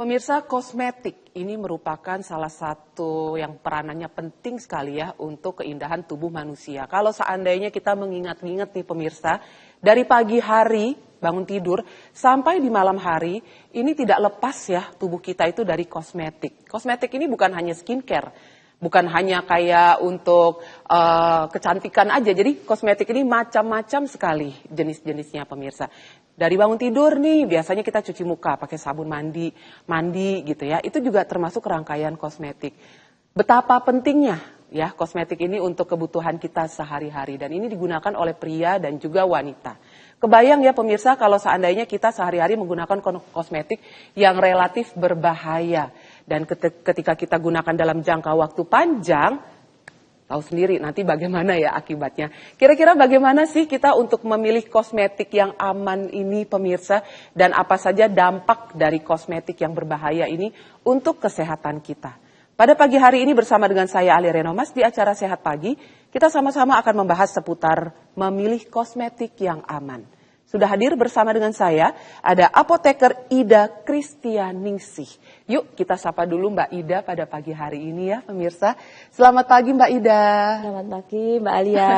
Pemirsa, kosmetik ini merupakan salah satu yang peranannya penting sekali ya untuk keindahan tubuh manusia. Kalau seandainya kita mengingat-ingat nih pemirsa, dari pagi hari bangun tidur sampai di malam hari, ini tidak lepas ya tubuh kita itu dari kosmetik. Kosmetik ini bukan hanya skincare, bukan hanya kayak untuk kecantikan aja. Jadi kosmetik ini macam-macam sekali jenis-jenisnya pemirsa. Dari bangun tidur nih, biasanya kita cuci muka pakai sabun mandi gitu ya. Itu juga termasuk rangkaian kosmetik. Betapa pentingnya ya kosmetik ini untuk kebutuhan kita sehari-hari. Dan ini digunakan oleh pria dan juga wanita. Kebayang ya pemirsa kalau seandainya kita sehari-hari menggunakan kosmetik yang relatif berbahaya. Dan ketika kita gunakan dalam jangka waktu panjang, tahu sendiri nanti bagaimana ya akibatnya. Kira-kira bagaimana sih kita untuk memilih kosmetik yang aman ini pemirsa, dan apa saja dampak dari kosmetik yang berbahaya ini untuk kesehatan kita. Pada pagi hari ini bersama dengan saya Ali Renomas di acara Sehat Pagi, kita sama-sama akan membahas seputar memilih kosmetik yang aman. Sudah hadir bersama dengan saya, ada apoteker Ida Kristianingsih. Yuk kita sapa dulu Mbak Ida pada pagi hari ini ya pemirsa. Selamat pagi Mbak Ida. Selamat pagi Mbak Alia.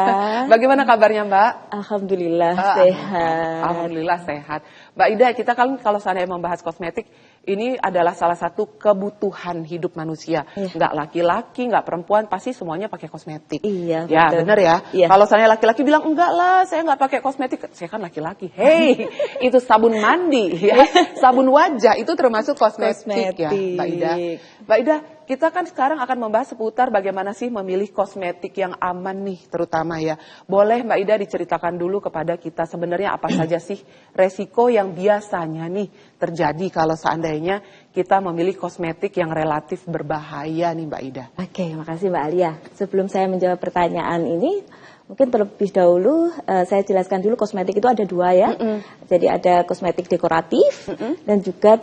Bagaimana kabarnya Mbak? Alhamdulillah sehat. Alhamdulillah sehat. Mbak Ida, kita kalau seandainya membahas kosmetik, ini adalah salah satu kebutuhan hidup manusia. Iya. Nggak laki-laki, nggak perempuan, pasti semuanya pakai kosmetik. Iya, ya betul. benar ya. Iya. Kalau saya laki-laki bilang enggak lah, saya nggak pakai kosmetik. Saya kan laki-laki. Hey, itu sabun mandi, ya, sabun wajah itu termasuk kosmetik ya, Mbak Ida. Mbak Ida, kita kan sekarang akan membahas seputar bagaimana sih memilih kosmetik yang aman nih, terutama ya. Boleh Mbak Ida diceritakan dulu kepada kita sebenarnya apa saja sih resiko yang biasanya nih terjadi kalau seandainya kita memilih kosmetik yang relatif berbahaya nih Mbak Ida. Oke, makasih Mbak Alia. Sebelum saya menjawab pertanyaan ini, mungkin terlebih dahulu saya jelaskan dulu kosmetik itu ada dua ya. Jadi ada kosmetik dekoratif dan juga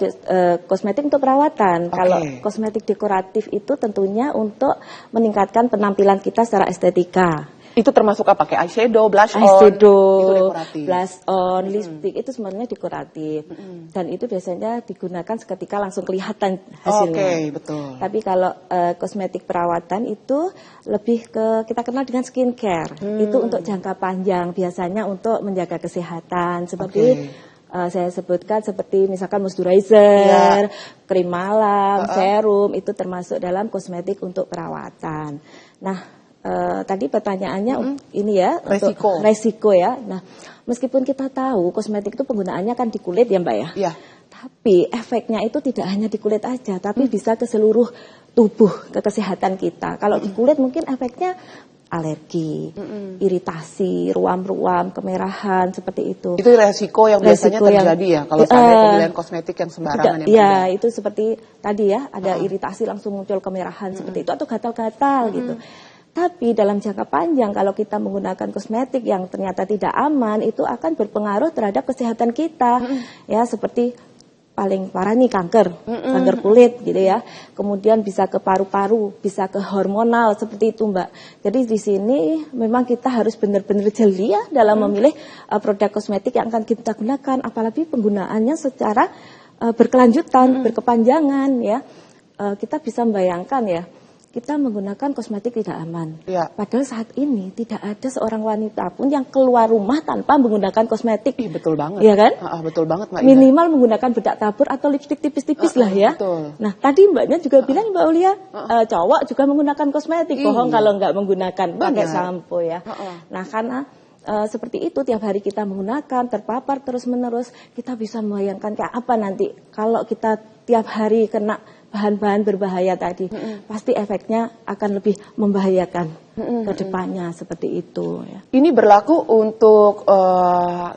kosmetik untuk perawatan. Kalau kosmetik dekoratif itu tentunya untuk meningkatkan penampilan kita secara estetika. Itu termasuk apa? Kayak eyeshadow, blush on, eyeshadow, blush on, lipstick itu sebenarnya dekoratif. Dan itu biasanya digunakan seketika langsung kelihatan hasilnya. Oke, betul. Tapi kalau kosmetik perawatan itu lebih ke kita kenal dengan skincare. Itu untuk jangka panjang, biasanya untuk menjaga kesehatan seperti saya sebutkan seperti misalkan moisturizer, krim malam, serum, itu termasuk dalam kosmetik untuk perawatan. Nah, tadi pertanyaannya ini ya, resiko ya. Nah, meskipun kita tahu kosmetik itu penggunaannya kan di kulit ya Mbak ya. Iya. Tapi efeknya itu tidak hanya di kulit aja, tapi bisa ke seluruh tubuh, ke kesehatan kita. Kalau di kulit mungkin efeknya alergi, iritasi, ruam-ruam, kemerahan, seperti itu. Itu resiko yang biasanya terjadi ya kalau sampai pemilihan kosmetik yang sembarangan ya. Iya, itu seperti tadi ya, ada iritasi langsung muncul kemerahan seperti itu atau gatal-gatal gitu. Tapi dalam jangka panjang kalau kita menggunakan kosmetik yang ternyata tidak aman, itu akan berpengaruh terhadap kesehatan kita. Ya, seperti paling parah nih kanker kulit gitu ya. Kemudian bisa ke paru-paru, bisa ke hormonal seperti itu Mbak. Jadi di sini memang kita harus benar-benar jeli ya dalam memilih produk kosmetik yang akan kita gunakan, apalagi penggunaannya secara berkelanjutan, berkepanjangan ya. Kita bisa membayangkan ya, kita menggunakan kosmetik tidak aman. Ya. Padahal saat ini tidak ada seorang wanita pun yang keluar rumah tanpa menggunakan kosmetik. Betul banget. Iya kan? Betul banget Mbak Ida. Minimal menggunakan bedak tabur atau lipstik tipis-tipis lah ya. Betul. Nah tadi Mbaknya juga bilang Mbak Ulia, cowok juga menggunakan kosmetik. Bohong kalau nggak menggunakan pakai sampo ya. Nah karena seperti itu tiap hari kita menggunakan, terpapar terus-menerus, kita bisa membayangkan kayak apa nanti kalau kita tiap hari kena bahan-bahan berbahaya tadi, pasti efeknya akan lebih membahayakan ke depannya seperti itu. Ya. Ini berlaku untuk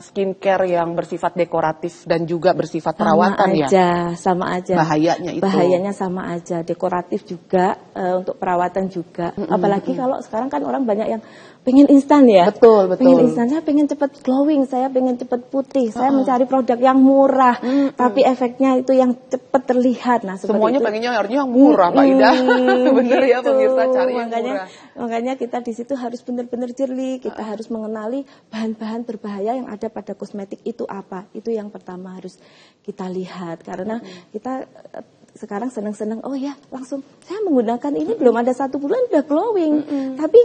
skincare yang bersifat dekoratif dan juga bersifat perawatan ya? Sama aja. Bahayanya itu? Bahayanya sama aja, dekoratif juga, untuk perawatan juga. Apalagi kalau sekarang kan orang banyak yang pengen instan ya. Betul. Pengen instan, saya pengen cepat glowing, saya pengen cepat putih, saya mencari produk yang murah, tapi efeknya itu yang cepat terlihat. Nah, semuanya itu. pengennya yang murah, Mbak Ida. Bener ya pemirsa, cari yang murah. Makanya kita di situ harus benar-benar jeli, kita harus mengenali bahan-bahan berbahaya yang ada pada kosmetik itu apa. Itu yang pertama harus kita lihat, karena kita sekarang seneng-seneng, oh ya langsung saya menggunakan ini belum ada 1 bulan udah glowing, tapi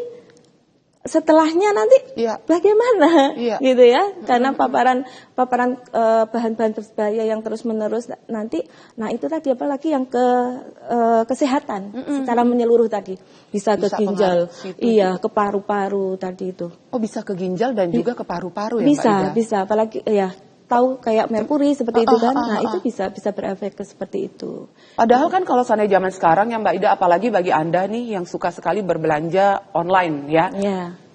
setelahnya nanti bagaimana gitu ya, karena paparan bahan-bahan berbahaya yang terus-menerus nanti, nah itu tadi apalagi yang ke kesehatan secara menyeluruh tadi, bisa ke ginjal, ke paru-paru tadi itu. Oh bisa ke ginjal dan juga ke paru-paru ya bisa, Mbak Ida? Bisa, apalagi ya tahu kayak merkuri seperti itu kan, nah itu bisa berefek ke seperti itu. Padahal kan kalau seandainya zaman sekarang ya Mbak Ida, apalagi bagi Anda nih yang suka sekali berbelanja online ya.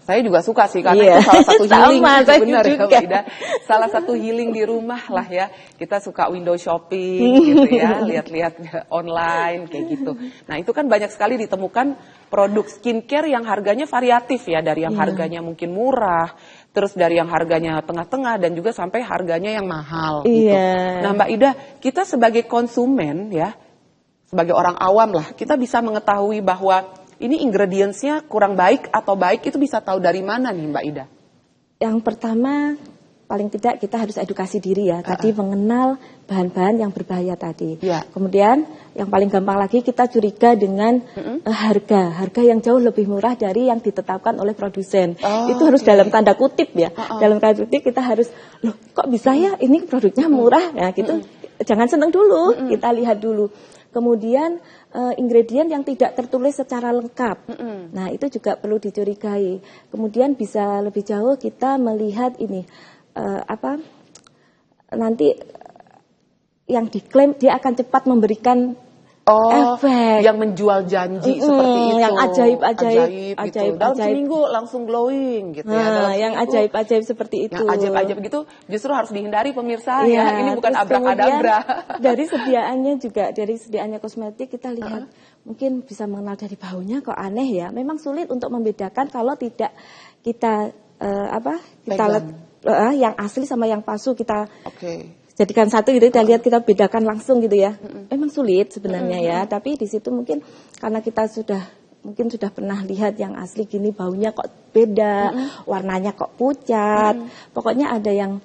Saya juga suka sih, karena itu salah satu healing, benar ya Mbak Ida. Salah satu healing di rumah lah ya. Kita suka window shopping gitu ya, lihat-lihat online kayak gitu. Nah itu kan banyak sekali ditemukan produk skincare yang harganya variatif ya, dari yang harganya mungkin murah, terus dari yang harganya tengah-tengah, dan juga sampai harganya yang mahal gitu. Nah Mbak Ida, kita sebagai konsumen ya, sebagai orang awam lah, kita bisa mengetahui bahwa ini ingredients-nya kurang baik atau baik, itu bisa tahu dari mana nih Mbak Ida? Yang pertama, paling tidak kita harus edukasi diri ya. Tadi mengenal bahan-bahan yang berbahaya tadi. Kemudian yang paling gampang lagi kita curiga dengan harga yang jauh lebih murah dari yang ditetapkan oleh produsen. Itu harus dalam tanda kutip ya. Dalam tanda kutip kita harus, loh kok bisa ya ini produknya murah? Nah gitu, jangan seneng dulu, kita lihat dulu. Kemudian ingredient yang tidak tertulis secara lengkap, nah itu juga perlu dicurigai. Kemudian bisa lebih jauh kita melihat ini nanti yang diklaim dia akan cepat memberikan efek, yang menjual janji seperti itu, yang ajaib-ajaib, gitu. Dalam seminggu langsung glowing gitu ya. Yang ajaib-ajaib seperti itu. Yang ajaib-ajaib gitu justru harus dihindari pemirsa ya. Ini bukan abrak-adabra. Dari sediaannya juga, dari sediaannya kosmetik kita lihat mungkin bisa mengenal dari baunya kok aneh ya. Memang sulit untuk membedakan kalau tidak kita yang asli sama yang palsu kita jadikan satu gitu, kita lihat, kita bedakan langsung gitu ya. Memang sulit sebenarnya ya, tapi di situ mungkin karena kita sudah pernah lihat yang asli gini, baunya kok beda, warnanya kok pucat, pokoknya ada yang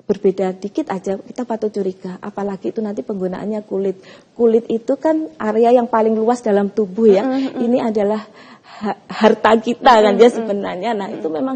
berbeda dikit aja kita patut curiga. Apalagi itu nanti penggunaannya kulit. Kulit itu kan area yang paling luas dalam tubuh ya. Ini adalah harta kita kan ya sebenarnya. Nah itu memang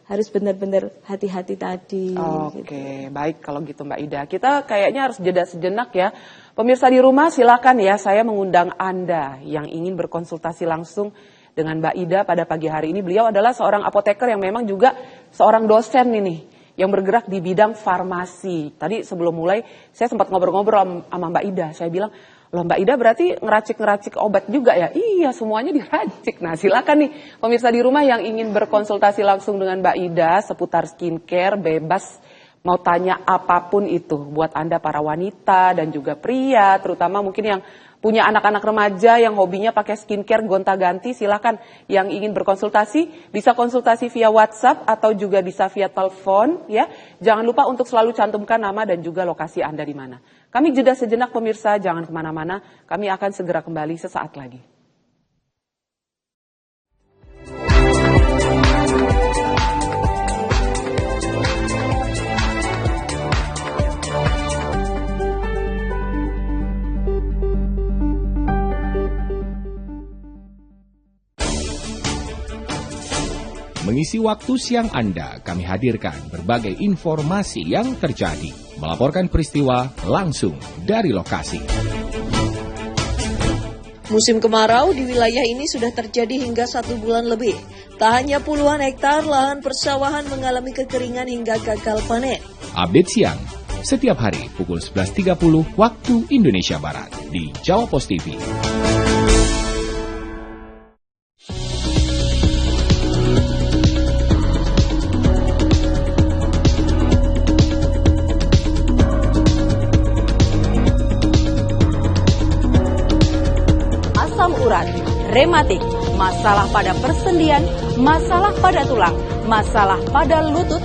harus benar-benar hati-hati tadi. Oke, baik kalau gitu Mbak Ida. Kita kayaknya harus jeda sejenak ya. Pemirsa di rumah silakan ya, saya mengundang Anda yang ingin berkonsultasi langsung dengan Mbak Ida pada pagi hari ini. Beliau adalah seorang apoteker yang memang juga seorang dosen ini, yang bergerak di bidang farmasi. Tadi sebelum mulai saya sempat ngobrol-ngobrol sama Mbak Ida. Saya bilang, loh Mbak Ida berarti ngeracik-ngeracik obat juga ya? Iya, semuanya diracik. Nah silakan nih pemirsa di rumah yang ingin berkonsultasi langsung dengan Mbak Ida seputar skincare, bebas mau tanya apapun itu. Buat Anda para wanita dan juga pria, terutama mungkin yang punya anak-anak remaja yang hobinya pakai skincare gonta-ganti, silakan yang ingin berkonsultasi bisa konsultasi via WhatsApp atau juga bisa via telepon ya. Jangan lupa untuk selalu cantumkan nama dan juga lokasi Anda di mana. Kami jeda sejenak pemirsa, jangan kemana-mana, kami akan segera kembali sesaat lagi. Mengisi waktu siang Anda, kami hadirkan berbagai informasi yang terjadi. Melaporkan peristiwa langsung dari lokasi. Musim kemarau di wilayah ini sudah terjadi hingga 1 bulan lebih. Tak hanya puluhan hektar lahan persawahan mengalami kekeringan hingga gagal panen. Update siang, setiap hari pukul 11.30 waktu Indonesia Barat di Jawa Pos TV. Rematik, masalah pada persendian, masalah pada tulang, masalah pada lutut,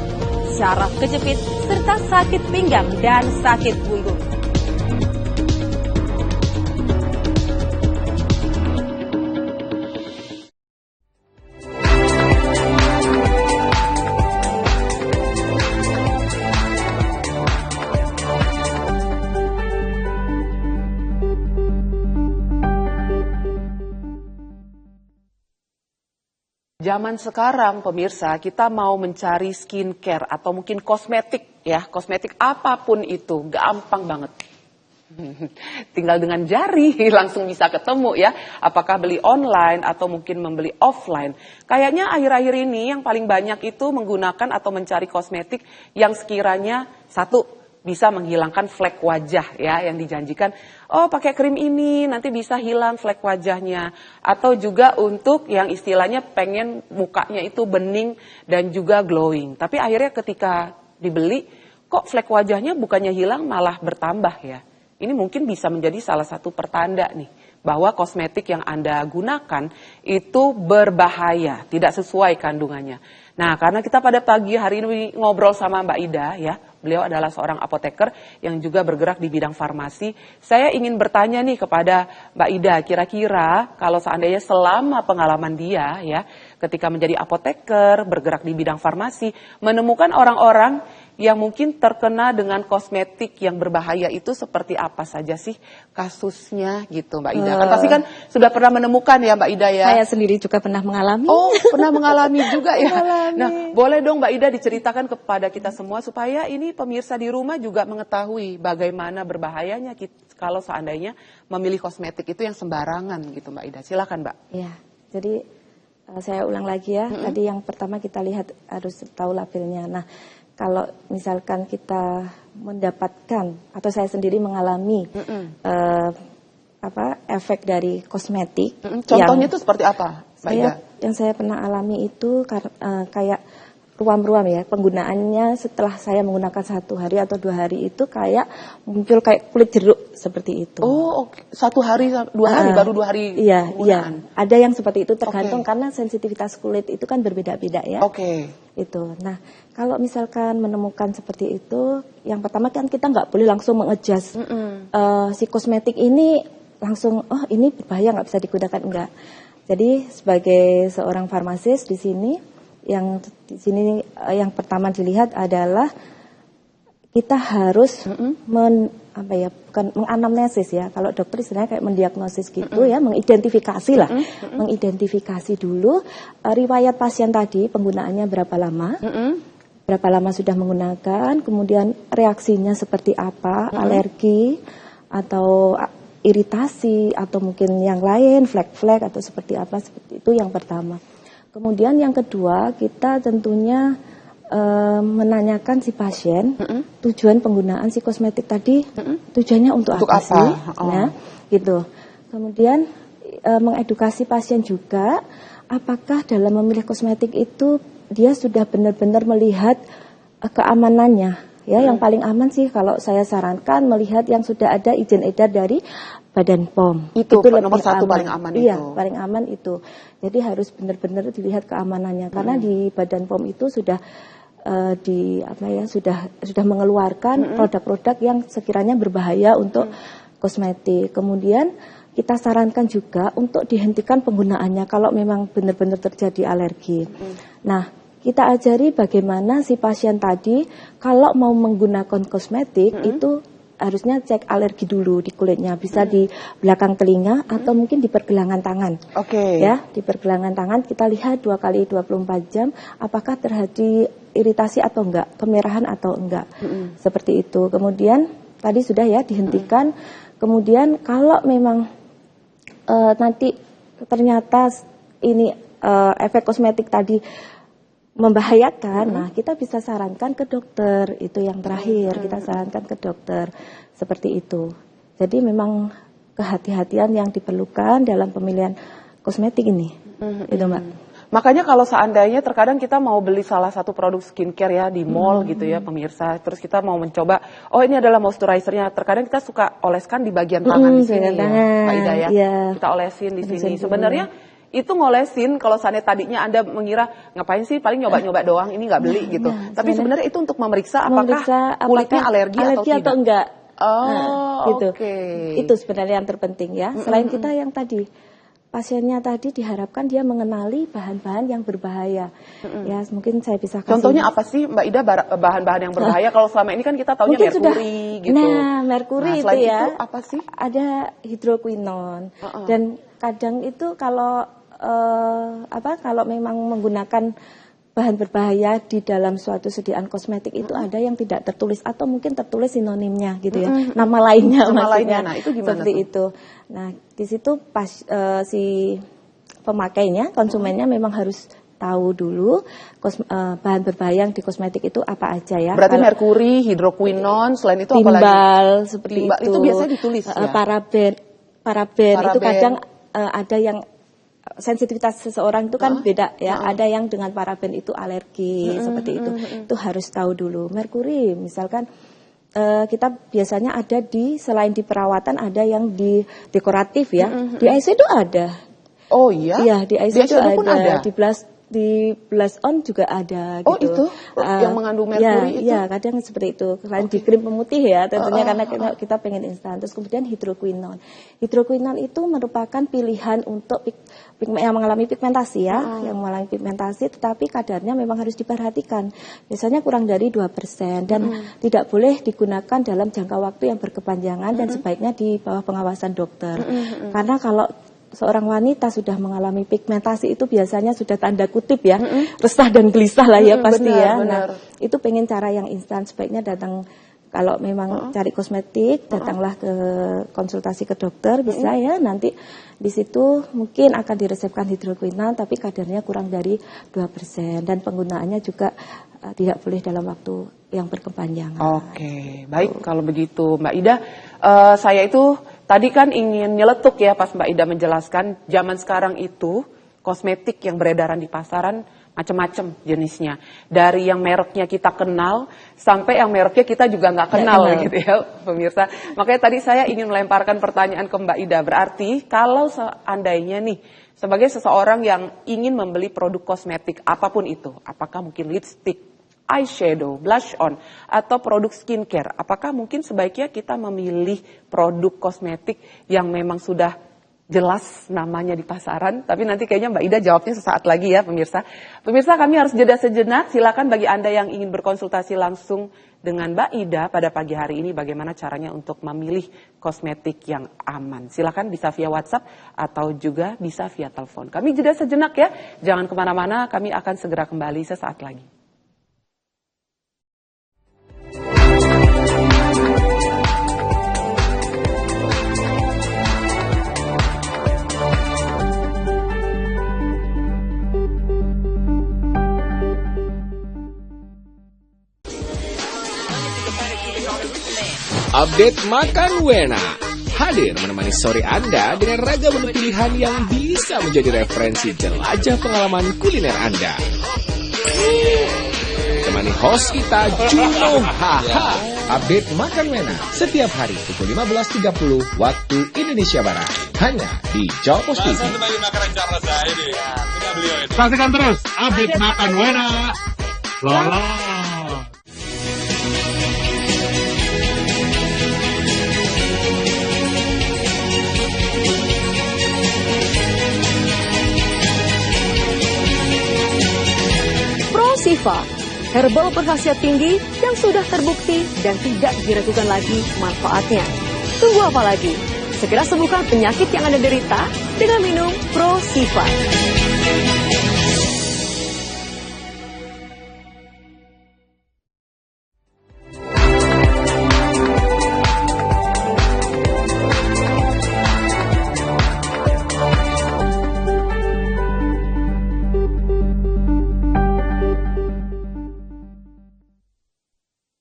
syaraf kejepit, serta sakit pinggang dan sakit punggung. Zaman sekarang pemirsa, kita mau mencari skincare atau mungkin kosmetik ya, kosmetik apapun itu, gampang banget. Tinggal dengan jari langsung bisa ketemu ya. Apakah beli online atau mungkin membeli offline. Kayaknya akhir-akhir ini yang paling banyak itu menggunakan atau mencari kosmetik yang sekiranya satu, bisa menghilangkan flek wajah ya, yang dijanjikan, oh pakai krim ini nanti bisa hilang flek wajahnya. Atau juga untuk yang istilahnya pengen mukanya itu bening dan juga glowing. Tapi akhirnya ketika dibeli, kok flek wajahnya bukannya hilang malah bertambah ya. Ini mungkin bisa menjadi salah satu pertanda nih, bahwa kosmetik yang Anda gunakan itu berbahaya, tidak sesuai kandungannya. Nah, karena kita pada pagi hari ini ngobrol sama Mbak Ida ya, beliau adalah seorang apoteker yang juga bergerak di bidang farmasi. Saya ingin bertanya nih kepada Mbak Ida, kira-kira kalau seandainya selama pengalaman dia ya, ketika menjadi apoteker, bergerak di bidang farmasi, menemukan orang-orang yang mungkin terkena dengan kosmetik yang berbahaya itu seperti apa saja sih kasusnya gitu Mbak Ida? Kan pasti kan sudah pernah menemukan ya Mbak Ida ya? Saya sendiri juga pernah mengalami. Oh, pernah mengalami juga ya? Nah, boleh dong Mbak Ida diceritakan kepada kita semua supaya ini pemirsa di rumah juga mengetahui bagaimana berbahayanya kalau seandainya memilih kosmetik itu yang sembarangan gitu Mbak Ida. Silakan Mbak. Ya, jadi saya ulang lagi ya. Tadi yang pertama kita lihat harus tahu labelnya. Nah, kalau misalkan kita mendapatkan atau saya sendiri mengalami efek dari kosmetik, contohnya itu seperti apa, Mbak Ida? Yang saya pernah alami itu kayak ruam-ruam ya, penggunaannya setelah saya menggunakan 1 hari atau 2 hari itu kayak muncul kayak kulit jeruk seperti itu. Oh, oke. 1 hari, 2 hari, baru 2 hari iya, penggunaan. Iya, ada yang seperti itu tergantung karena sensitivitas kulit itu kan berbeda-beda ya. Oke. Itu. Nah, kalau misalkan menemukan seperti itu, yang pertama kan kita nggak boleh langsung mengejas si kosmetik ini langsung, oh ini berbahaya nggak bisa digunakan, enggak. Jadi sebagai seorang farmasis di sini yang yang pertama dilihat adalah kita harus menganamnesis ya. Kalau dokter istilahnya kayak mendiagnosis gitu ya, mengidentifikasi lah. Mengidentifikasi dulu riwayat pasien tadi, penggunaannya berapa lama. Berapa lama sudah menggunakan, kemudian reaksinya seperti apa, alergi atau iritasi atau mungkin yang lain, flek-flek atau seperti apa, seperti itu yang pertama. Kemudian yang kedua, kita tentunya menanyakan si pasien tujuan penggunaan si kosmetik tadi, tujuannya untuk apa sih? Nah, gitu. Kemudian mengedukasi pasien juga, apakah dalam memilih kosmetik itu dia sudah benar-benar melihat keamanannya. Ya, yang paling aman sih kalau saya sarankan melihat yang sudah ada izin edar dari Badan POM. Itu lebih nomor 1 aman. paling aman Iya, itu. paling aman itu. Jadi harus benar-benar dilihat keamanannya karena di Badan POM itu sudah sudah mengeluarkan produk-produk yang sekiranya berbahaya untuk kosmetik. Kemudian kita sarankan juga untuk dihentikan penggunaannya kalau memang benar-benar terjadi alergi. Nah, kita ajari bagaimana si pasien tadi kalau mau menggunakan kosmetik itu harusnya cek alergi dulu di kulitnya, bisa di belakang telinga atau mungkin di pergelangan tangan. Oke. Ya, di pergelangan tangan kita lihat 2 kali 24 jam apakah terjadi iritasi atau enggak, kemerahan atau enggak. Seperti itu. Kemudian tadi sudah ya dihentikan. Kemudian kalau memang nanti ternyata ini efek kosmetik tadi membahayakan, nah kita bisa sarankan ke dokter, itu yang terakhir, kita sarankan ke dokter, seperti itu. Jadi memang kehati-hatian yang diperlukan dalam pemilihan kosmetik ini, itu Mbak. Makanya kalau seandainya terkadang kita mau beli salah satu produk skincare ya di mall gitu ya pemirsa, terus kita mau mencoba, oh ini adalah moisturizernya, terkadang kita suka oleskan di bagian tangan di sini ya, Pak Ida ya, kita olesin di sini. Sebenarnya itu ngolesin kalau seandainya tadinya Anda mengira ngapain sih paling nyoba-nyoba doang, ini nggak beli gitu. Tapi sebenarnya itu untuk memeriksa apakah kulitnya alergi atau enggak. Gitu. Itu sebenarnya yang terpenting ya. Selain kita yang tadi pasiennya tadi diharapkan dia mengenali bahan-bahan yang berbahaya. Ya, mungkin saya bisa kasih. Contohnya apa sih Mbak Ida bahan-bahan yang berbahaya? Kalau selama ini kan kita taunya merkuri gitu. Nah, merkuri itu ya. Itu apa sih? Ada hidroquinon. Dan kadang itu kalau kalau memang menggunakan bahan berbahaya di dalam suatu sediaan kosmetik itu ada yang tidak tertulis atau mungkin tertulis sinonimnya gitu ya, nama lainnya maksudnya. Nah, itu gimana seperti tuh? itu. Nah, di situ pas si pemakainya, konsumennya memang harus tahu dulu bahan berbahaya yang di kosmetik itu apa aja ya. Berarti merkuri, hidroquinone, selain itu apa lagi? Timbal seperti Timbal, itu. itu biasanya ditulis ya? Paraben itu kadang ada yang sensitivitas seseorang itu kan beda ya. Ada yang dengan paraben itu alergi seperti itu. Itu harus tahu dulu. Merkuri misalkan kita biasanya ada selain di perawatan ada yang di dekoratif ya. Di eyeshadow ada. Oh iya? Iya, di eyeshadow pun ada. Di blush on juga ada Oh gitu. itu yang mengandung merkuri itu? Iya, kadang seperti itu. Selain di krim pemutih ya, tentunya karena kita pengen instan. Terus kemudian hidroquinone. Hidroquinone itu merupakan pilihan untuk yang mengalami pigmentasi ya, yang mengalami pigmentasi, tetapi kadarnya memang harus diperhatikan. Biasanya kurang dari 2% dan tidak boleh digunakan dalam jangka waktu yang berkepanjangan dan sebaiknya di bawah pengawasan dokter. Karena kalau seorang wanita sudah mengalami pigmentasi itu biasanya sudah tanda kutip ya, resah dan gelisah lah ya pasti benar, ya. benar. Nah, itu pengen cara yang instan, sebaiknya datang kalau memang cari kosmetik, datanglah ke konsultasi ke dokter bisa ya. Nanti di situ mungkin akan diresepkan hidroquinone tapi kadarnya kurang dari 2% dan penggunaannya juga tidak boleh dalam waktu yang berkepanjangan. Oke, baik kalau begitu Mbak Ida. Saya itu tadi kan ingin nyeletuk ya pas Mbak Ida menjelaskan zaman sekarang itu kosmetik yang beredaran di pasaran macam-macam jenisnya. Dari yang mereknya kita kenal sampai yang mereknya kita juga nggak kenal gitu ya pemirsa. Makanya tadi saya ingin melemparkan pertanyaan ke Mbak Ida. Berarti kalau seandainya nih sebagai seseorang yang ingin membeli produk kosmetik apapun itu, apakah mungkin lipstick, eyeshadow, blush on, atau produk skincare, apakah mungkin sebaiknya kita memilih produk kosmetik yang memang sudah jelas namanya di pasaran? Tapi nanti kayaknya Mbak Ida jawabnya sesaat lagi ya pemirsa. Pemirsa, kami harus jeda sejenak. Silakan bagi Anda yang ingin berkonsultasi langsung dengan Mbak Ida pada pagi hari ini bagaimana caranya untuk memilih kosmetik yang aman. Silakan bisa via WhatsApp atau juga bisa via telepon. Kami jeda sejenak ya. Jangan kemana-mana, kami akan segera kembali sesaat lagi. Update Makan Wena hadir menemani sore Anda dengan ragam menu pilihan yang bisa menjadi referensi jelajah pengalaman kuliner Anda. Temani host kita Juno Haha. Update Makan Wena setiap hari pukul 15.30 waktu Indonesia Barat. Hanya di Jawa Pos TV. Saksikan terus Update Makan Wena. Lola. Sifa, herbal berkhasiat tinggi yang sudah terbukti dan tidak diragukan lagi manfaatnya. Tunggu apa lagi? Segera sembuhkan penyakit yang Anda derita dengan minum Pro Sifa.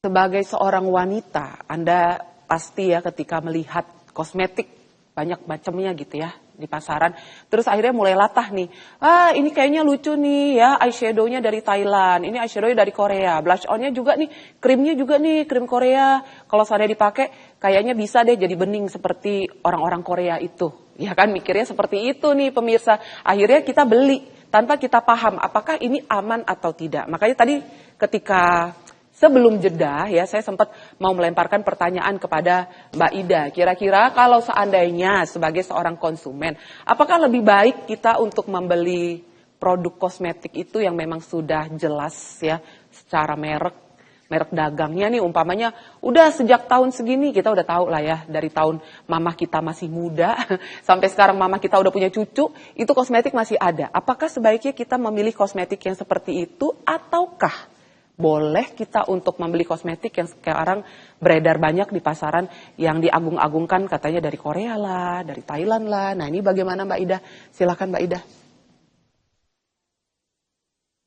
Sebagai seorang wanita, Anda pasti ya ketika melihat kosmetik banyak macamnya gitu ya di pasaran. Terus akhirnya mulai latah nih. Ini kayaknya lucu nih ya, eyeshadow-nya dari Thailand, ini eyeshadow-nya dari Korea, blush on-nya juga nih, krimnya juga nih, krim Korea. Kalau saya dipakai kayaknya bisa deh jadi bening seperti orang-orang Korea itu. Ya kan mikirnya seperti itu nih pemirsa. Akhirnya kita beli tanpa kita paham apakah ini aman atau tidak. Makanya tadi ketika sebelum jeda ya saya sempat mau melemparkan pertanyaan kepada Mbak Ida. Kira-kira kalau seandainya sebagai seorang konsumen, apakah lebih baik kita untuk membeli produk kosmetik itu yang memang sudah jelas ya secara merek, merek dagangnya nih umpamanya udah sejak tahun segini, kita udah tahu lah ya, dari tahun mamah kita masih muda sampai sekarang mamah kita udah punya cucu, itu kosmetik masih ada. Apakah sebaiknya kita memilih kosmetik yang seperti itu, ataukah boleh kita untuk membeli kosmetik yang sekarang beredar banyak di pasaran yang diagung-agungkan katanya dari Korea lah, dari Thailand lah. Nah ini bagaimana Mbak Ida? Silakan Mbak Ida.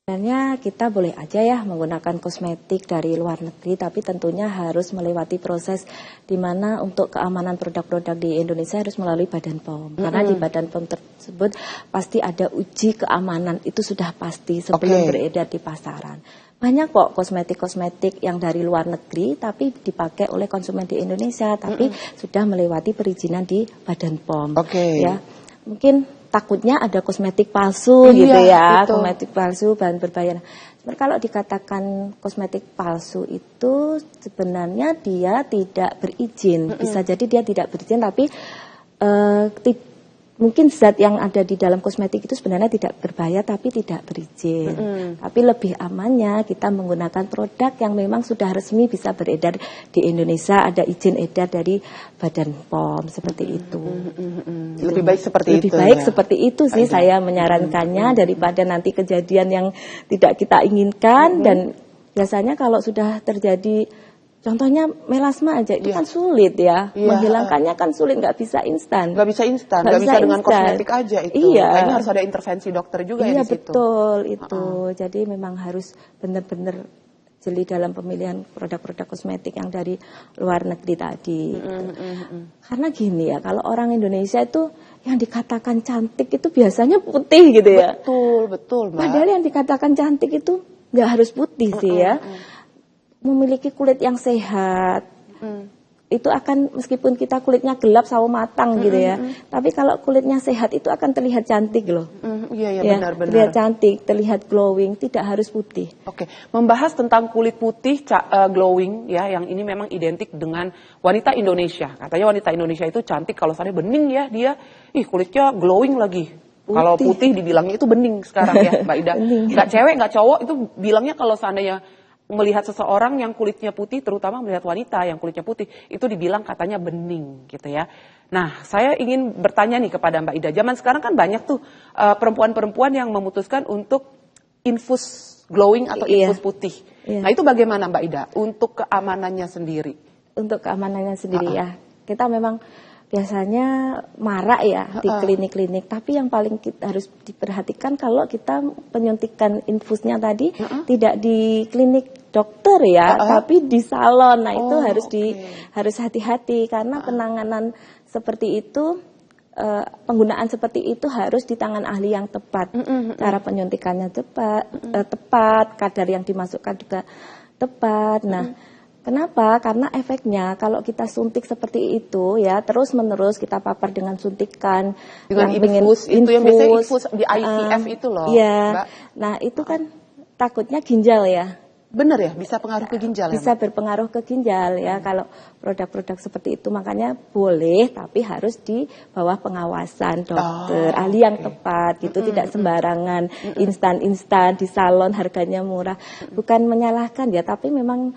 Sebenarnya kita boleh aja ya menggunakan kosmetik dari luar negeri, tapi tentunya harus melewati proses di mana untuk keamanan produk-produk di Indonesia harus melalui Badan POM. Karena di Badan POM tersebut pasti ada uji keamanan, itu sudah pasti sebelum beredar di pasaran. Banyak kok kosmetik-kosmetik yang dari luar negeri tapi dipakai oleh konsumen di Indonesia, tapi sudah melewati perizinan di Badan POM. Ya, mungkin takutnya ada kosmetik palsu gitu ya, betul. Kosmetik palsu bahan berbayar. Kalau dikatakan kosmetik palsu itu sebenarnya dia tidak berizin, bisa jadi dia tidak berizin, tapi mungkin zat yang ada di dalam kosmetik itu sebenarnya tidak berbahaya tapi tidak berizin. Tapi lebih amannya kita menggunakan produk yang memang sudah resmi bisa beredar di Indonesia, ada izin edar dari Badan POM seperti itu. Lebih baik seperti itu. Lebih baik seperti itu sih saya menyarankannya daripada nanti kejadian yang tidak kita inginkan. Dan biasanya kalau sudah terjadi, contohnya melasma aja itu kan sulit ya, menghilangkannya kan sulit, nggak bisa instan. Nggak bisa instan, nggak bisa dengan kosmetik aja itu. Iya. Ini harus ada intervensi dokter juga ya di situ. Iya betul itu. Jadi memang harus benar-benar jeli dalam pemilihan produk-produk kosmetik yang dari luar negeri tadi. Karena gini ya, kalau orang Indonesia itu yang dikatakan cantik itu biasanya putih gitu ya. Betul Mbak. Padahal yang dikatakan cantik itu nggak harus putih sih ya. Memiliki kulit yang sehat, itu akan, meskipun kita kulitnya gelap sawo matang gitu ya, tapi kalau kulitnya sehat itu akan terlihat cantik loh. Iya ya, benar-benar. Terlihat cantik, terlihat glowing, tidak harus putih. Membahas tentang kulit putih glowing ya, yang ini memang identik dengan wanita Indonesia. Katanya wanita Indonesia itu cantik kalau misalnya bening ya, dia kulitnya glowing lagi. Kalau putih dibilangnya itu bening sekarang ya Mbak Ida. Nggak cewek, nggak cowok itu bilangnya kalau seandainya melihat seseorang yang kulitnya putih, terutama melihat wanita yang kulitnya putih, itu dibilang katanya bening gitu ya. Nah, saya ingin bertanya nih kepada Mbak Ida, zaman sekarang kan banyak tuh perempuan-perempuan yang memutuskan untuk infus glowing atau infus putih. Nah, itu bagaimana Mbak Ida untuk keamanannya sendiri? Untuk keamanannya sendiri ya, kita memang biasanya marak ya di klinik-klinik, tapi yang paling harus diperhatikan kalau kita penyuntikan infusnya tadi tidak di klinik dokter ya, tapi di salon. Nah itu harus hati-hati karena penanganan seperti itu, penggunaan seperti itu harus di tangan ahli yang tepat. Cara penyuntikannya tepat, kadar yang dimasukkan juga tepat. Nah, kenapa? Karena efeknya kalau kita suntik seperti itu ya, terus-menerus kita papar dengan suntikan dengan infus, itu yang biasanya infus di IVF itu loh. Iya. Mbak. Nah, itu kan takutnya ginjal ya. Benar ya, bisa pengaruh ke ginjal. Bisa berpengaruh ke ginjal ya kalau produk-produk seperti itu. Makanya boleh, tapi harus di bawah pengawasan dokter, ahli yang tepat gitu, tidak sembarangan instan-instan di salon harganya murah. Bukan menyalahkan ya, tapi memang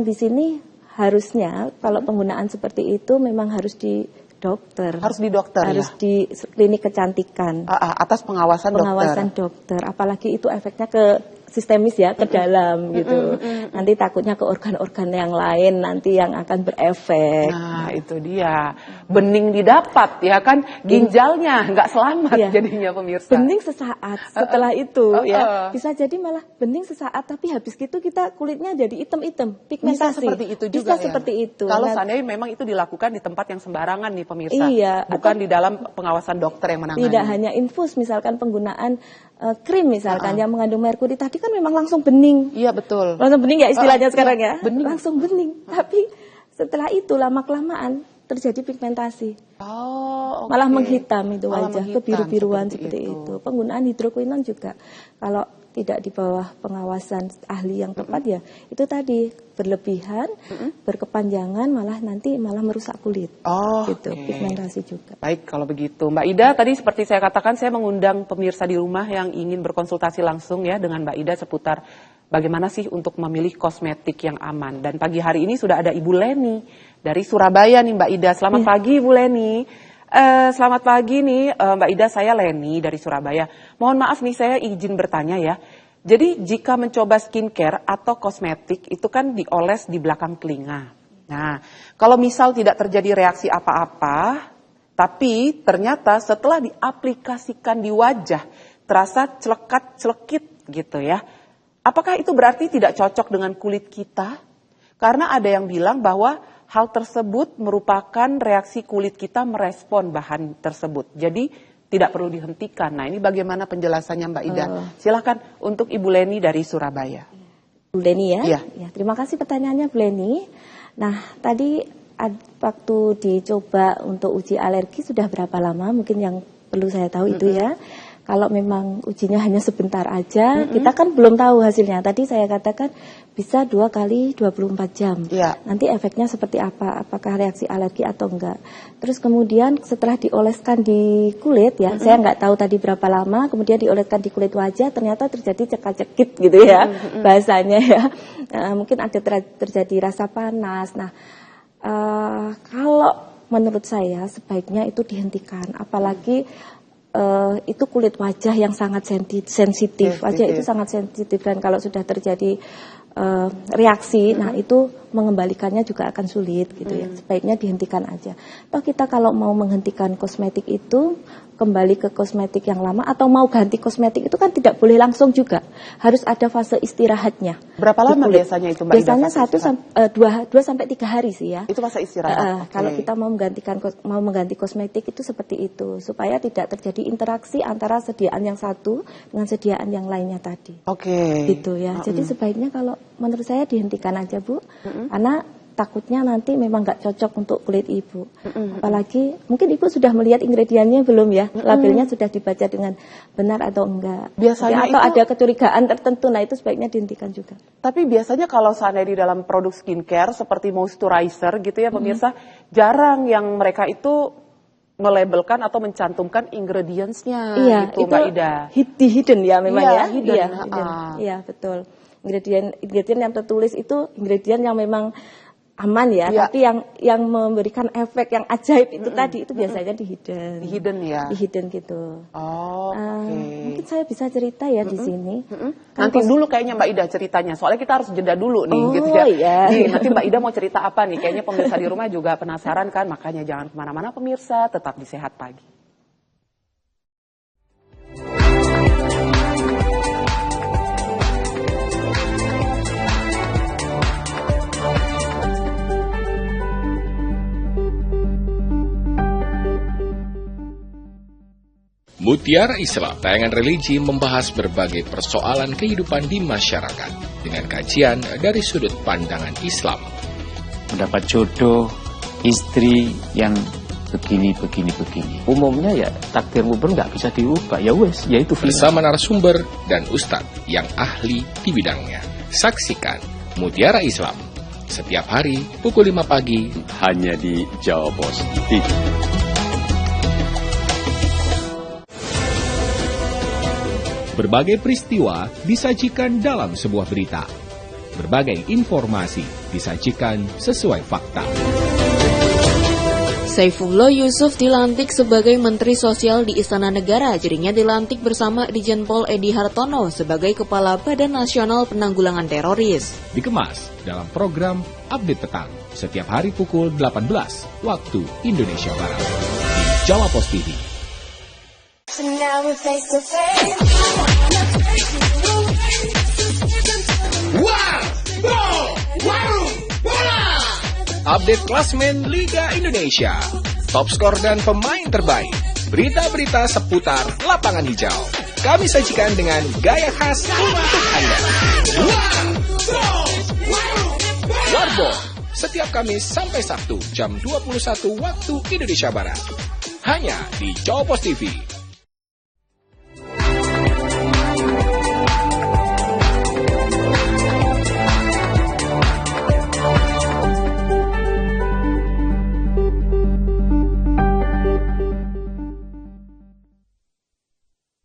di sini harusnya kalau penggunaan seperti itu memang harus di dokter. Harus di dokter harus di klinik kecantikan. Atas pengawasan dokter. Apalagi itu efeknya ke sistemis ya, ke dalam gitu. Nanti takutnya ke organ-organ yang lain nanti yang akan berefek. Nah, itu dia. Bening didapat ya kan, ginjalnya nggak selamat jadinya pemirsa. Bening sesaat setelah itu ya. Bisa jadi malah bening sesaat tapi habis gitu kita kulitnya jadi hitam-hitam, pigmentasi. Bisa seperti itu juga ya. Seperti itu. Kalau seandainya memang itu dilakukan di tempat yang sembarangan nih pemirsa. Iya. Bukan di dalam pengawasan dokter yang menangani. Tidak hanya infus, misalkan penggunaan krim misalkan yang mengandung merkuri tadi kan memang langsung bening. Iya betul. Langsung bening ya istilahnya sekarang ya. Bening. Langsung bening. Tapi setelah itu lama-kelamaan terjadi pigmentasi. Malah menghitam itu wajah, kebiru-biruan seperti itu. Penggunaan hidroquinon juga. Kalau tidak di bawah pengawasan ahli yang tepat ya itu tadi berlebihan, berkepanjangan malah merusak kulit. Gitu, pigmentasi juga. Baik, kalau begitu. Mbak Ida, tadi seperti saya katakan, saya mengundang pemirsa di rumah yang ingin berkonsultasi langsung ya dengan Mbak Ida seputar bagaimana sih untuk memilih kosmetik yang aman. Dan pagi hari ini sudah ada Ibu Leni dari Surabaya nih Mbak Ida. Selamat pagi Ibu Leni. Selamat pagi nih Mbak Ida, saya Leni dari Surabaya. Mohon maaf nih saya izin bertanya ya. Jadi jika mencoba skincare atau kosmetik itu kan dioles di belakang telinga. Nah, kalau misal tidak terjadi reaksi apa-apa, tapi ternyata setelah diaplikasikan di wajah terasa celekat-celekit gitu ya. Apakah itu berarti tidak cocok dengan kulit kita? Karena ada yang bilang bahwa hal tersebut merupakan reaksi kulit kita merespon bahan tersebut. Jadi tidak perlu dihentikan. Nah, ini bagaimana penjelasannya Mbak Ida? Silakan untuk Ibu Leni dari Surabaya. Bu Leni ya? Iya. Ya, terima kasih pertanyaannya Bu Leni. Nah, tadi waktu dicoba untuk uji alergi sudah berapa lama? Mungkin yang perlu saya tahu itu ya. Kalau memang ujinya hanya sebentar aja, kita kan belum tahu hasilnya. Tadi saya katakan bisa 2 kali 24 jam. Iya. Nanti efeknya seperti apa? Apakah reaksi alergi atau enggak? Terus kemudian setelah dioleskan di kulit ya, saya nggak tahu tadi berapa lama, kemudian dioleskan di kulit wajah, ternyata terjadi cekak-cekit gitu ya, bahasanya ya. Mungkin ada terjadi rasa panas. Nah, kalau menurut saya sebaiknya itu dihentikan, apalagi itu kulit wajah yang sangat sensitif. Wajah itu sangat sensitif dan kalau sudah terjadi reaksi, nah itu mengembalikannya juga akan sulit gitu ya. Sebaiknya dihentikan aja. Toh kita kalau mau menghentikan kosmetik itu kembali ke kosmetik yang lama atau mau ganti kosmetik itu kan tidak boleh langsung juga. Harus ada fase istirahatnya. Berapa lama biasanya itu Mbak Ida? Biasanya 2 sampai 3 hari sih ya. Itu fase istirahat. Kalau kita mau mengganti kosmetik itu seperti itu supaya tidak terjadi interaksi antara sediaan yang satu dengan sediaan yang lainnya tadi. Gitu ya. Jadi sebaiknya kalau menurut saya dihentikan aja Bu, karena takutnya nanti memang nggak cocok untuk kulit ibu. Apalagi mungkin ibu sudah melihat ingredientnya belum ya, labelnya sudah dibaca dengan benar atau enggak. Biasanya atau ada kecurigaan tertentu, nah itu sebaiknya dihentikan juga. Tapi biasanya kalau seandainya di dalam produk skincare seperti moisturizer gitu ya pemirsa, jarang yang mereka itu melabelkan atau mencantumkan ingredients-nya gitu Mbak Ida. Hidden ya memang ya. Hidden. Iya betul. Ingredient yang tertulis itu ingredient yang memang aman ya, tapi yang memberikan efek yang ajaib itu tadi itu biasanya di hidden ya. Di hidden gitu. Mungkin saya bisa cerita ya di sini. Nanti dulu kayaknya Mbak Ida ceritanya, soalnya kita harus jeda dulu nih gitu ya. Nih, nanti Mbak Ida mau cerita apa nih? Kayaknya pemirsa di rumah juga penasaran kan, makanya jangan kemana-mana pemirsa, tetap di Sehat Pagi. Mutiara Islam, tayangan religi membahas berbagai persoalan kehidupan di masyarakat dengan kajian dari sudut pandangan Islam. Mendapat jodoh, istri yang begini. Umumnya ya takdirmu pun nggak bisa diubah, ya wes, ya itu bersama narasumber dan ustadz yang ahli di bidangnya. Saksikan Mutiara Islam setiap hari pukul 5 pagi hanya di Jawa Pos TV. Berbagai peristiwa disajikan dalam sebuah berita. Berbagai informasi disajikan sesuai fakta. Saifullah Yusuf dilantik sebagai Menteri Sosial di Istana Negara. Dirinya dilantik bersama Irjen Pol Edi Hartono sebagai Kepala Badan Nasional Penanggulangan Teroris. Dikemas dalam program Update Petang setiap hari pukul 18 waktu Indonesia Barat di Jawa Pos TV. Update klasmen Liga Indonesia, top skor dan pemain terbaik, berita-berita seputar lapangan hijau. Kami sajikan dengan gaya khas untuk Anda. Warbo, setiap Kamis sampai Sabtu jam 21 waktu Indonesia Barat. Hanya di Jawa Pos TV.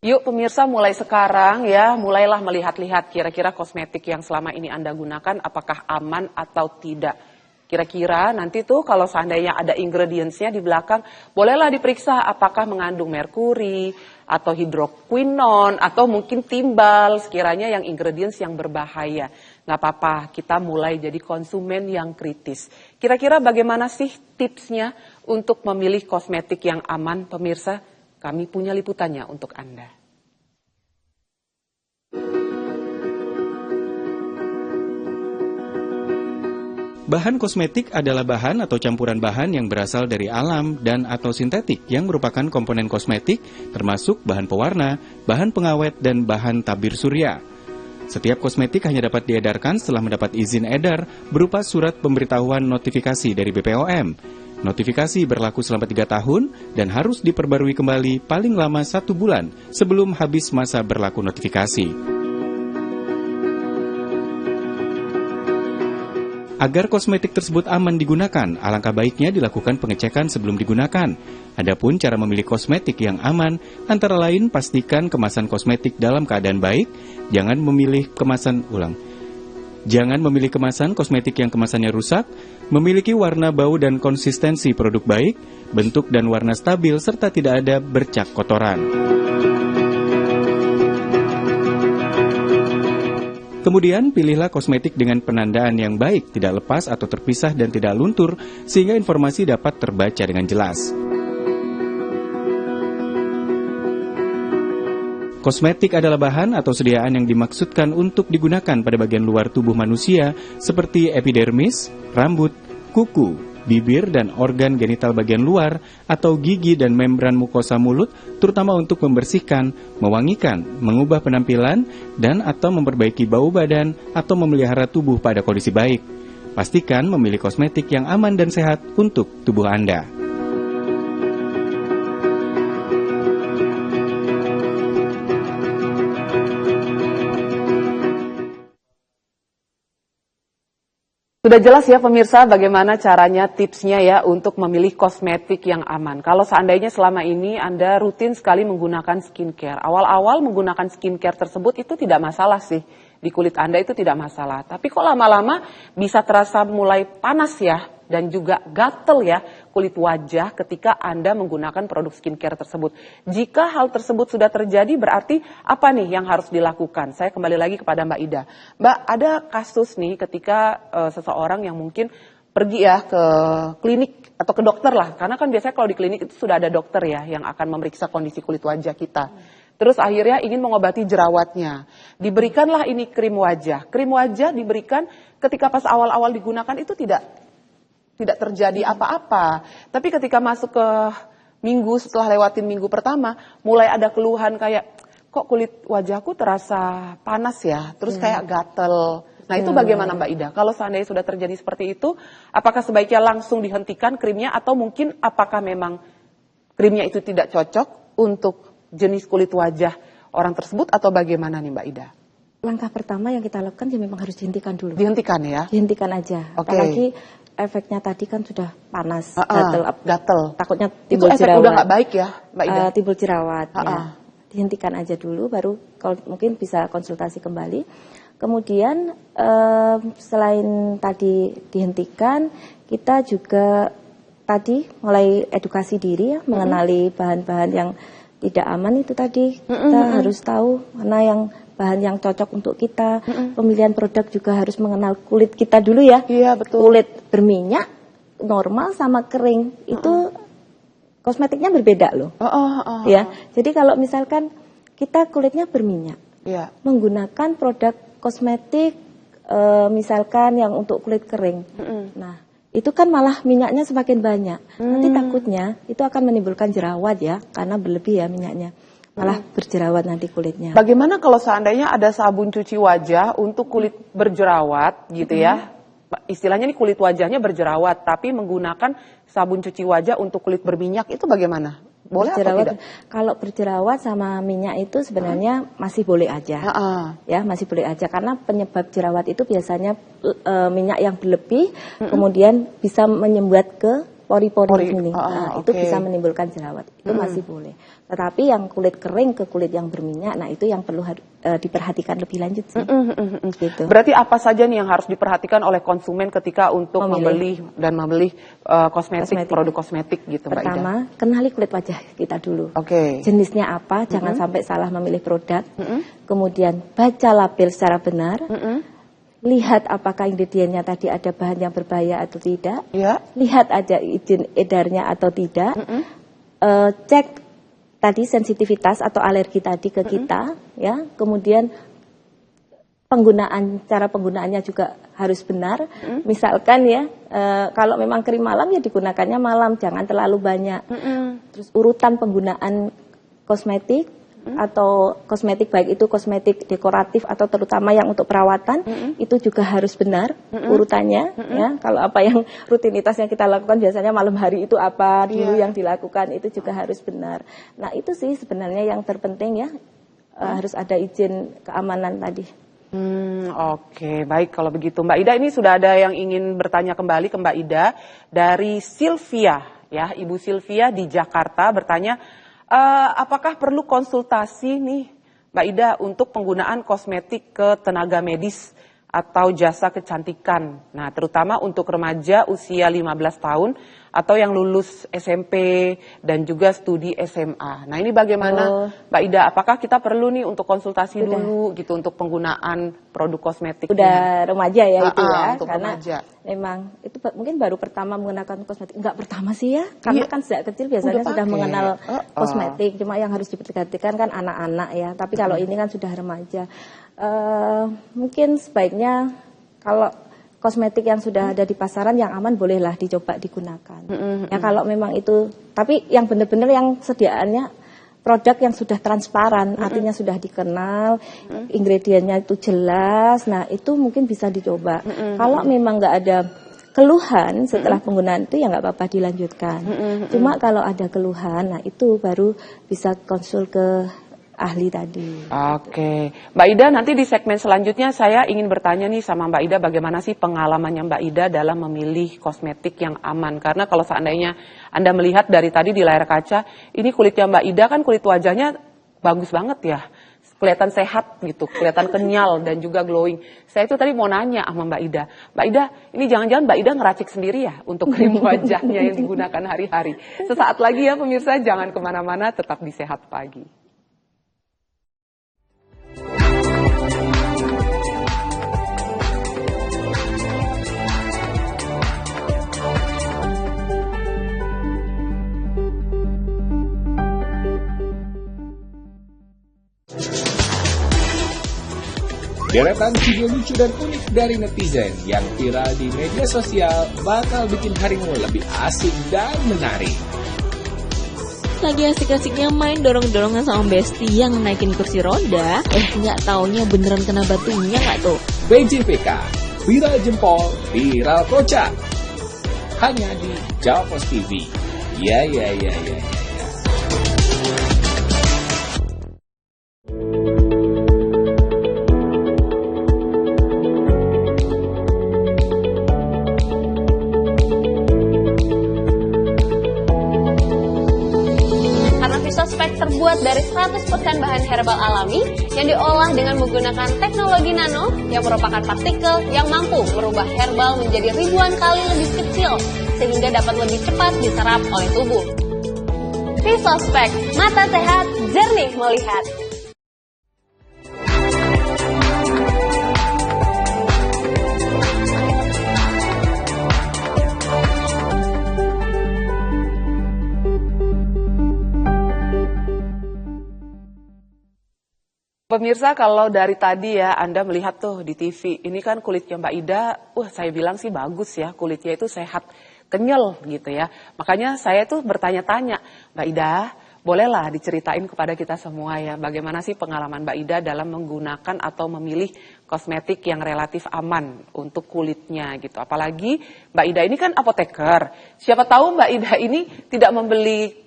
Yuk pemirsa, mulai sekarang ya, mulailah melihat-lihat kira-kira kosmetik yang selama ini Anda gunakan apakah aman atau tidak. Kira-kira nanti tuh kalau seandainya ada ingredients-nya di belakang, bolehlah diperiksa apakah mengandung merkuri atau hidroquinon atau mungkin timbal, sekiranya yang ingredients yang berbahaya. Nggak apa-apa, kita mulai jadi konsumen yang kritis. Kira-kira bagaimana sih tipsnya untuk memilih kosmetik yang aman, pemirsa? Kami punya liputannya untuk Anda. Bahan kosmetik adalah bahan atau campuran bahan yang berasal dari alam dan atau sintetik yang merupakan komponen kosmetik termasuk bahan pewarna, bahan pengawet, dan bahan tabir surya. Setiap kosmetik hanya dapat diedarkan setelah mendapat izin edar berupa surat pemberitahuan notifikasi dari BPOM. Notifikasi berlaku selama 3 tahun dan harus diperbarui kembali paling lama 1 bulan sebelum habis masa berlaku notifikasi. Agar kosmetik tersebut aman digunakan, alangkah baiknya dilakukan pengecekan sebelum digunakan. Adapun cara memilih kosmetik yang aman, antara lain pastikan kemasan kosmetik dalam keadaan baik, jangan memilih kemasan kosmetik yang kemasannya rusak, memiliki warna, bau, dan konsistensi produk baik, bentuk dan warna stabil, serta tidak ada bercak kotoran. Kemudian, pilihlah kosmetik dengan penandaan yang baik, tidak lepas atau terpisah dan tidak luntur, sehingga informasi dapat terbaca dengan jelas. Kosmetik adalah bahan atau sediaan yang dimaksudkan untuk digunakan pada bagian luar tubuh manusia seperti epidermis, rambut, kuku, bibir, dan organ genital bagian luar atau gigi dan membran mukosa mulut, terutama untuk membersihkan, mewangikan, mengubah penampilan, dan atau memperbaiki bau badan atau memelihara tubuh pada kondisi baik. Pastikan memilih kosmetik yang aman dan sehat untuk tubuh Anda. Sudah jelas ya pemirsa bagaimana caranya, tipsnya ya untuk memilih kosmetik yang aman. Kalau seandainya selama ini Anda rutin sekali menggunakan skincare, awal-awal menggunakan skincare tersebut itu tidak masalah sih. Di kulit Anda itu tidak masalah. Tapi kok lama-lama bisa terasa mulai panas ya dan juga gatel ya kulit wajah ketika Anda menggunakan produk skincare tersebut. Jika hal tersebut sudah terjadi berarti apa nih yang harus dilakukan? Saya kembali lagi kepada Mbak Ida. Mbak, ada kasus nih ketika seseorang yang mungkin pergi ya ke klinik atau ke dokter lah. Karena kan biasanya kalau di klinik itu sudah ada dokter ya yang akan memeriksa kondisi kulit wajah kita. Terus akhirnya ingin mengobati jerawatnya. Diberikanlah ini krim wajah. Krim wajah diberikan ketika pas awal-awal digunakan itu tidak terjadi apa-apa. Tapi ketika masuk ke minggu, setelah lewatin minggu pertama, mulai ada keluhan kayak, kok kulit wajahku terasa panas ya, terus kayak gatel. Nah itu bagaimana Mbak Ida? Kalau seandainya sudah terjadi seperti itu, apakah sebaiknya langsung dihentikan krimnya atau mungkin apakah memang krimnya itu tidak cocok untuk jenis kulit wajah orang tersebut atau bagaimana nih Mbak Ida? Langkah pertama yang kita lakukan ya memang harus dihentikan dulu. Dihentikan ya? Dihentikan aja. Okay. Apalagi efeknya tadi kan sudah panas, gatel. Takutnya timbul itu efek jerawat. udah nggak baik ya Mbak Ida? Timbul jerawat ya. Dihentikan aja dulu, baru kalau mungkin bisa konsultasi kembali. Kemudian selain tadi dihentikan, kita juga tadi mulai edukasi diri ya, mengenali bahan-bahan yang tidak aman itu tadi. Kita harus tahu mana yang bahan yang cocok untuk kita. Pemilihan produk juga harus mengenal kulit kita dulu ya. Iya, betul. Kulit berminyak, normal sama kering itu kosmetiknya berbeda loh. Ya, jadi kalau misalkan kita kulitnya berminyak, menggunakan produk kosmetik misalkan yang untuk kulit kering. Nah, itu kan malah minyaknya semakin banyak. Nanti takutnya itu akan menimbulkan jerawat ya, karena berlebih ya minyaknya. Malah berjerawat nanti kulitnya. Bagaimana kalau seandainya ada sabun cuci wajah untuk kulit berjerawat gitu ya? Istilahnya nih kulit wajahnya berjerawat, tapi menggunakan sabun cuci wajah untuk kulit berminyak, itu bagaimana? Boleh atau tidak? Kalau berjerawat sama minyak itu sebenarnya masih boleh aja. Ya, masih boleh aja karena penyebab jerawat itu biasanya minyak yang berlebih kemudian bisa menyumbat ke pori-pori ini. Itu oke. bisa menimbulkan jerawat. Itu masih boleh. Tetapi yang kulit kering ke kulit yang berminyak, nah itu yang perlu diperhatikan lebih lanjut sih. Gitu. Berarti apa saja nih yang harus diperhatikan oleh konsumen ketika untuk membeli kosmetik, produk kosmetik gitu, Mbak Ida? Pertama, kenali kulit wajah kita dulu. Oke. Jenisnya apa, jangan sampai salah memilih produk. Kemudian baca label secara benar. Lihat apakah ingredientnya tadi ada bahan yang berbahaya atau tidak. Lihat ada izin edarnya atau tidak. Cek tadi sensitivitas atau alergi tadi ke kita, ya. Kemudian cara penggunaannya juga harus benar. Misalkan ya, kalau memang krim malam ya digunakannya malam, jangan terlalu banyak. Terus urutan penggunaan kosmetik atau kosmetik, baik itu kosmetik dekoratif atau terutama yang untuk perawatan, itu juga harus benar urutannya. Ya, kalau apa yang rutinitas yang kita lakukan biasanya malam hari itu apa dulu yang dilakukan, itu juga harus benar. Nah itu sih sebenarnya yang terpenting ya, harus ada izin keamanan tadi. Oke, baik kalau begitu Mbak Ida. Ini sudah ada yang ingin bertanya kembali ke Mbak Ida dari Sylvia, ya Ibu Sylvia di Jakarta bertanya, apakah perlu konsultasi nih Mbak Ida untuk penggunaan kosmetik ke tenaga medis atau jasa kecantikan? Nah, terutama untuk remaja usia 15 tahun atau yang lulus SMP dan juga studi SMA. Nah, ini bagaimana Mbak Ida? Apakah kita perlu nih untuk konsultasi dulu gitu untuk penggunaan produk kosmetik? Udah remaja ya itu ya, untuk karena remaja. Memang itu mungkin baru pertama menggunakan kosmetik. Enggak pertama sih ya, karena kan sejak kecil biasanya sudah mengenal kosmetik. Cuma yang harus diperhatikan kan anak-anak ya. Tapi kalau ini kan sudah remaja. Mungkin sebaiknya kalau kosmetik yang sudah ada di pasaran yang aman bolehlah dicoba digunakan. Ya kalau memang itu, tapi yang benar-benar yang sediaannya produk yang sudah transparan, artinya sudah dikenal, ingredientnya itu jelas. Nah itu mungkin bisa dicoba. Kalau memang nggak ada keluhan setelah penggunaan itu ya nggak apa-apa dilanjutkan. Cuma kalau ada keluhan, nah itu baru bisa konsul ke ahli tadi. Oke, Mbak Ida, nanti di segmen selanjutnya saya ingin bertanya nih sama Mbak Ida bagaimana sih pengalamannya Mbak Ida dalam memilih kosmetik yang aman. Karena kalau seandainya Anda melihat dari tadi di layar kaca, ini kulitnya Mbak Ida kan kulit wajahnya bagus banget ya. Kelihatan sehat gitu, kelihatan kenyal dan juga glowing. Saya itu tadi mau nanya sama Mbak Ida. Mbak Ida, ini jangan-jangan Mbak Ida ngeracik sendiri ya untuk krim wajahnya yang digunakan hari-hari. Sesaat lagi ya pemirsa, jangan kemana-mana, tetap di Sehat Pagi. Deretan video lucu dan unik dari netizen yang viral di media sosial bakal bikin harimu lebih asik dan menarik. Lagi asik-asiknya main dorong-dorongan sama Besti yang naikin kursi roda, nggak taunya beneran kena batunya nggak tuh? BJPK, viral jempol, viral kocak. Hanya di Javos TV. Ya. Terbuat dari 100% bahan herbal alami yang diolah dengan menggunakan teknologi nano yang merupakan partikel yang mampu merubah herbal menjadi ribuan kali lebih kecil sehingga dapat lebih cepat diserap oleh tubuh. Visospek, mata sehat, jernih melihat. Pemirsa, kalau dari tadi ya Anda melihat tuh di TV, ini kan kulitnya Mbak Ida, saya bilang sih bagus ya, kulitnya itu sehat, kenyal gitu ya. Makanya saya tuh bertanya-tanya, Mbak Ida, bolehlah diceritain kepada kita semua ya, bagaimana sih pengalaman Mbak Ida dalam menggunakan atau memilih kosmetik yang relatif aman untuk kulitnya gitu. Apalagi Mbak Ida ini kan apoteker, siapa tahu Mbak Ida ini tidak membeli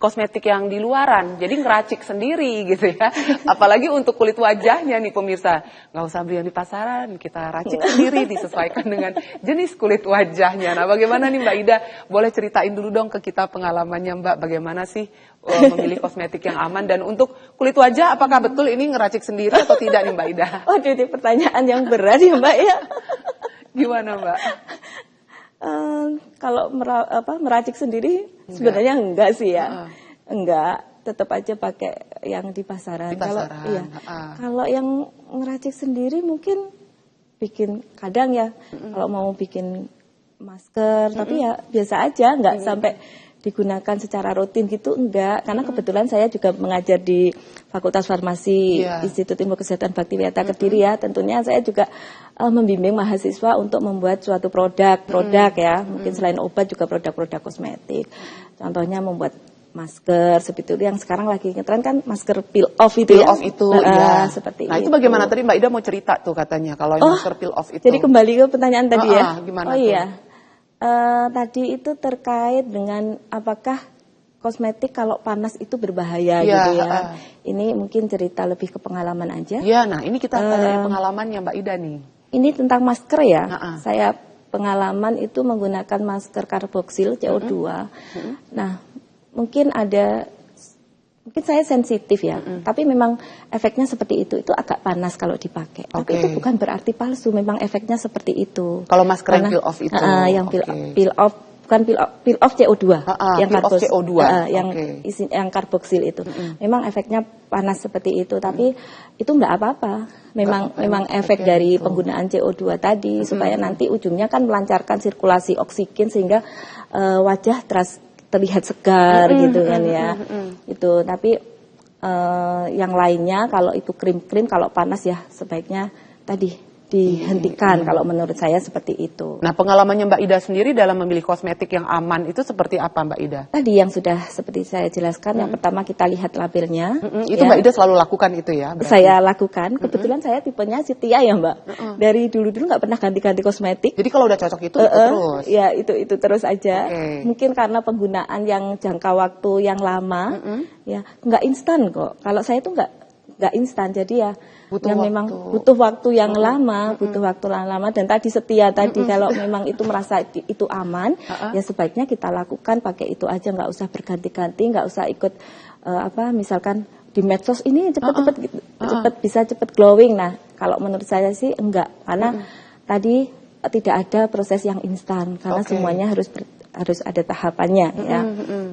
kosmetik yang di luaran, jadi ngeracik sendiri gitu ya. Apalagi untuk kulit wajahnya nih pemirsa, nggak usah beli yang di pasaran, kita racik sendiri disesuaikan dengan jenis kulit wajahnya. Nah bagaimana nih Mbak Ida, boleh ceritain dulu dong ke kita pengalamannya Mbak, bagaimana sih memilih kosmetik yang aman, dan untuk kulit wajah apakah betul ini ngeracik sendiri atau tidak nih Mbak Ida? Waduh, ini pertanyaan yang berat ya Mbak ya. Gimana Mbak? Kalau meracik sendiri sebenarnya enggak sih ya, enggak, tetap aja pakai yang di pasaran. Kalau yang ngeracik sendiri mungkin bikin kadang ya, kalau mau bikin masker, tapi ya biasa aja, enggak sampai digunakan secara rutin gitu, enggak, karena kebetulan saya juga mengajar di Fakultas Farmasi Institut Ilmu Kesehatan Baktiwiyata Kediri ya. Tentunya saya juga membimbing mahasiswa untuk membuat suatu produk ya, mungkin selain obat juga produk-produk kosmetik. Contohnya membuat masker seperti itu, yang sekarang lagi ngetren kan masker peel off itu peel off itu ya. Seperti nah itu bagaimana tadi Mbak Ida mau cerita tuh katanya kalau yang masker peel off itu. Jadi kembali ke pertanyaan tadi ya. Gimana tuh? Iya. Tadi itu terkait dengan apakah kosmetik kalau panas itu berbahaya gitu ya. Ini mungkin cerita lebih ke pengalaman aja. Iya, nah ini kita tanya pengalamannya Mbak Ida nih. Ini tentang masker ya. Saya pengalaman itu menggunakan masker karboksil CO2. Nah, mungkin saya sensitif ya, tapi memang efeknya seperti itu agak panas kalau dipakai. Tapi itu bukan berarti palsu, memang efeknya seperti itu. Kalau masker yang peel off itu? Yang peel off, bukan peel off CO2, yang CO2, yang karboksil itu. Memang efeknya panas seperti itu, tapi itu nggak apa-apa. Memang efek dari penggunaan CO2 tadi, supaya nanti ujungnya kan melancarkan sirkulasi oksigen sehingga wajah terlihat segar gitu kan ya. Itu tapi yang lainnya kalau itu krim-krim kalau panas ya sebaiknya tadi dihentikan kalau menurut saya seperti itu. Nah, pengalamannya Mbak Ida sendiri dalam memilih kosmetik yang aman itu seperti apa Mbak Ida? Tadi yang sudah seperti saya jelaskan, yang pertama kita lihat labelnya. Itu Mbak Ida selalu lakukan itu ya? Berarti? Saya lakukan, kebetulan saya tipenya setia ya Mbak. Dari dulu-dulu nggak pernah ganti-ganti kosmetik. Jadi kalau udah cocok itu terus? Ya itu terus aja. Mungkin karena penggunaan yang jangka waktu yang lama, ya nggak instan kok. Kalau saya tuh nggak instan, jadi ya memang butuh waktu yang lama, dan tadi setia tadi kalau memang itu merasa itu aman, ya sebaiknya kita lakukan pakai itu aja, nggak usah berganti-ganti, nggak usah ikut misalkan di medsos ini bisa cepet glowing. Nah kalau menurut saya sih enggak, karena tadi tidak ada proses yang instan, karena semuanya harus ada tahapannya ya,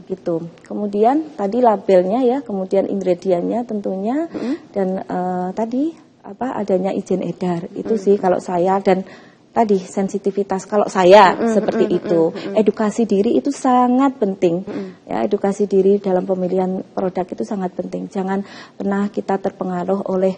gitu. Kemudian tadi labelnya ya, kemudian ingredientnya tentunya, dan tadi adanya izin edar itu sih kalau saya, dan tadi sensitivitas kalau saya seperti itu. Edukasi diri itu sangat penting ya, edukasi diri dalam pemilihan produk itu sangat penting. Jangan pernah kita terpengaruh oleh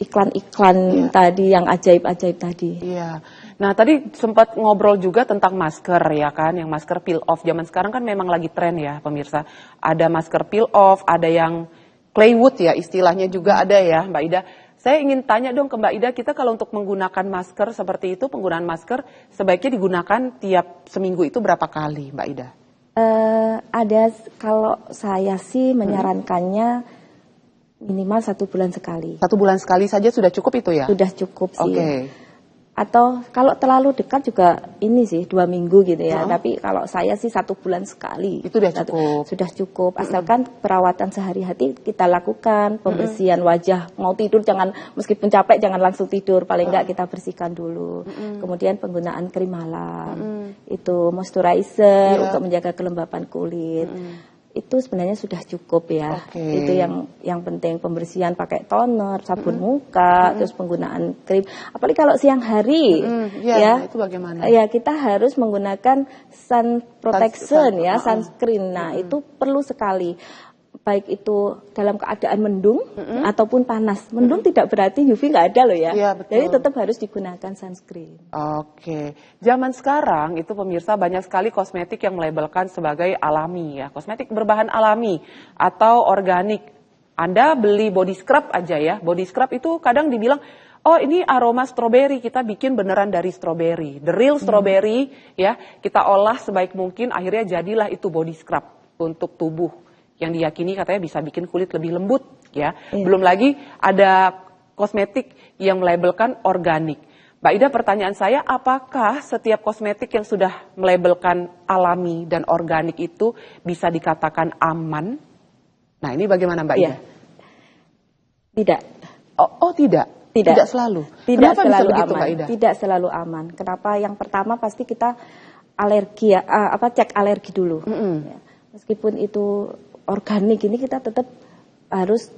iklan-iklan tadi yang ajaib-ajaib tadi. Iya. Nah tadi sempat ngobrol juga tentang masker ya kan, yang masker peel off. Zaman sekarang kan memang lagi tren ya pemirsa. Ada masker peel off, ada yang plywood ya istilahnya juga ada ya Mbak Ida. Saya ingin tanya dong ke Mbak Ida, kita kalau untuk menggunakan masker seperti itu, penggunaan masker sebaiknya digunakan tiap seminggu itu berapa kali Mbak Ida? Ada, kalau saya sih menyarankannya minimal 1 bulan sekali. 1 bulan sekali saja sudah cukup itu ya? Sudah cukup sih. Atau kalau terlalu dekat juga ini sih 2 minggu gitu ya. Tapi kalau saya sih 1 bulan sekali. Itu sudah cukup. Sudah cukup. Asalkan perawatan sehari-hari kita lakukan, pembersihan wajah. Mau tidur jangan, meskipun capek jangan langsung tidur. Paling enggak kita bersihkan dulu. Kemudian penggunaan krim malam. Itu moisturizer untuk menjaga kelembapan kulit. Itu sebenarnya sudah cukup ya. Itu yang penting, pembersihan pakai toner, sabun muka, terus penggunaan krim. Apalagi kalau siang hari, ya itu bagaimana? Ya kita harus menggunakan sun protection sunscreen. Nah itu perlu sekali. Baik itu dalam keadaan mendung ataupun panas. Mendung tidak berarti UV nggak ada loh ya. Jadi tetap harus digunakan sunscreen. Zaman sekarang itu pemirsa banyak sekali kosmetik yang melabelkan sebagai alami ya. Kosmetik berbahan alami atau organik. Anda beli body scrub aja ya. Body scrub itu kadang dibilang, oh ini aroma stroberi, kita bikin beneran dari stroberi. The real strawberry ya, kita olah sebaik mungkin, akhirnya jadilah itu body scrub untuk tubuh. yang diyakini katanya bisa bikin kulit lebih lembut ya. Belum lagi ada kosmetik yang melabelkan organik. Mbak Ida, pertanyaan saya, apakah setiap kosmetik yang sudah melabelkan alami dan organik itu bisa dikatakan aman? Nah, ini bagaimana Mbak Ida? Tidak. Oh tidak? Tidak selalu? Tidak Kenapa selalu bisa begitu aman. Mbak Ida? Tidak selalu aman. Kenapa? Yang pertama pasti kita alergi ya, cek alergi dulu. Ya. Meskipun itu organik, ini kita tetap harus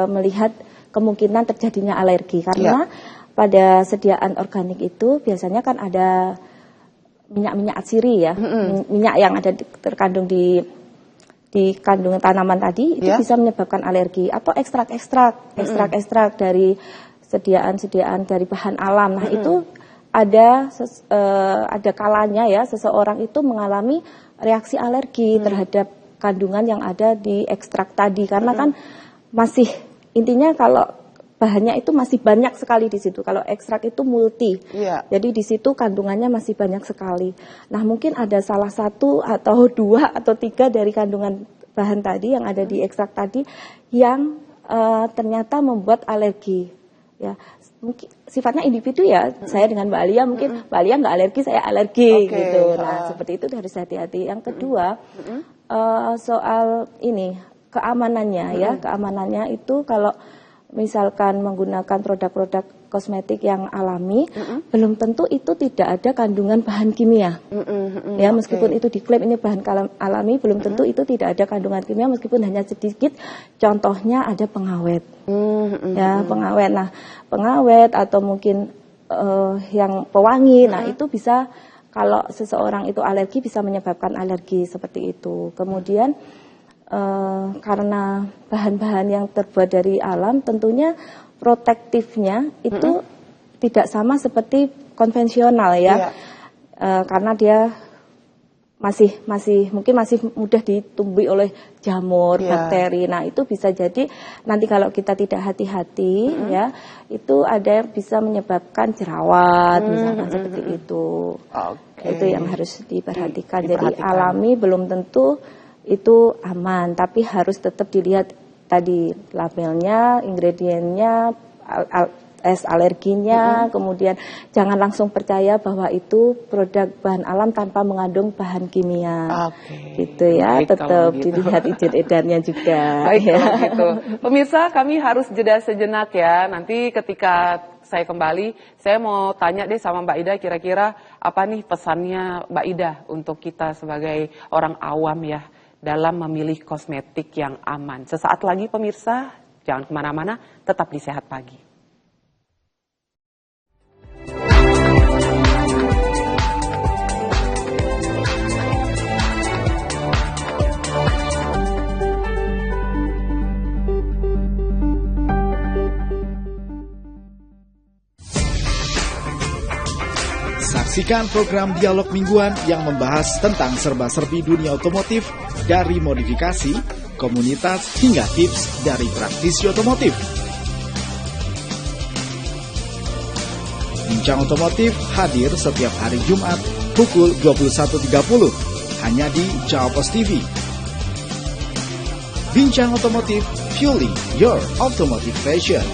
melihat kemungkinan terjadinya alergi karena pada sediaan organik itu biasanya kan ada minyak-minyak atsiri ya, minyak yang ada terkandung di kandungan tanaman tadi itu bisa menyebabkan alergi, atau ekstrak dari sediaan dari bahan alam. Nah itu ada kalanya ya seseorang itu mengalami reaksi alergi terhadap kandungan yang ada di ekstrak tadi karena kan masih intinya kalau bahannya itu masih banyak sekali di situ. Kalau ekstrak itu multi, jadi di situ kandungannya masih banyak sekali. Nah mungkin ada salah satu atau dua atau tiga dari kandungan bahan tadi yang ada di ekstrak tadi yang ternyata membuat alergi. Ya mungkin sifatnya individu ya. Saya dengan Mbak Alia mungkin Mbak Alia nggak alergi, saya alergi gitu. Nah seperti itu harus hati-hati. Yang kedua soal ini keamanannya ya, keamanannya itu kalau misalkan menggunakan produk-produk kosmetik yang alami, belum tentu itu tidak ada kandungan bahan kimia. Ya, meskipun itu diklaim ini bahan alami, belum tentu itu tidak ada kandungan kimia meskipun hanya sedikit. Contohnya ada pengawet. Ya, pengawet. Nah, pengawet atau mungkin yang pewangi, nah itu bisa kalau seseorang itu alergi bisa menyebabkan alergi seperti itu. Kemudian karena bahan-bahan yang terbuat dari alam tentunya protektifnya itu tidak sama seperti konvensional ya, karena dia masih mudah ditumbuhi oleh jamur, bakteri. Nah itu bisa jadi nanti kalau kita tidak hati-hati ya itu ada yang bisa menyebabkan jerawat misalkan seperti itu. Itu yang harus diperhatikan. Jadi alami belum tentu itu aman, tapi harus tetap dilihat tadi labelnya, ingredientnya, alerginya, kemudian jangan langsung percaya bahwa itu produk bahan alam tanpa mengandung bahan kimia. Gitu ya, tetap dilihat izin edarnya juga. Baik kalau gitu. Pemirsa, kami harus jeda sejenak ya. Nanti ketika saya kembali, saya mau tanya deh sama Mbak Ida, kira-kira apa nih pesannya Mbak Ida untuk kita sebagai orang awam ya dalam memilih kosmetik yang aman. Sesaat lagi pemirsa, jangan kemana-mana, tetap di Sehat Pagi. Saksikan program dialog mingguan yang membahas tentang serba-serbi dunia otomotif dari modifikasi, komunitas, hingga tips dari praktisi otomotif. Bincang Otomotif hadir setiap hari Jumat pukul 21.30 hanya di Jawa TV. Bincang Otomotif, fueling your automotive passion.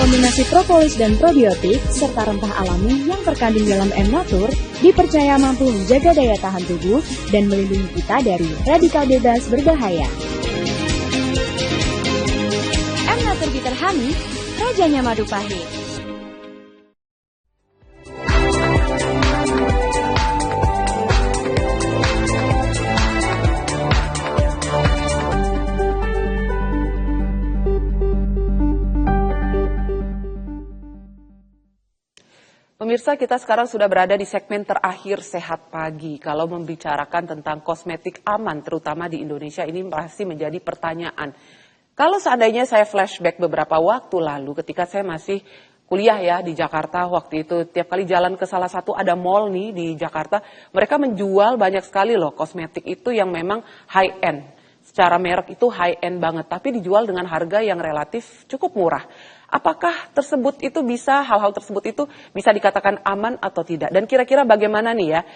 Kombinasi propolis dan probiotik serta rempah alami yang terkandung dalam M-Natur dipercaya mampu menjaga daya tahan tubuh dan melindungi kita dari radikal bebas berbahaya. M-Natur Bitter Honey, rajanya madu pahit. Pemirsa, kita sekarang sudah berada di segmen terakhir Sehat Pagi. Kalau membicarakan tentang kosmetik aman, terutama di Indonesia, ini pasti menjadi pertanyaan. Kalau seandainya saya flashback beberapa waktu lalu, ketika saya masih kuliah ya di Jakarta, waktu itu tiap kali jalan ke salah satu ada mall nih di Jakarta, mereka menjual banyak sekali loh kosmetik itu yang memang high end. secara merek itu high end banget, tapi dijual dengan harga yang relatif cukup murah. Apakah hal-hal tersebut itu bisa dikatakan aman atau tidak? Dan kira-kira bagaimana nih ya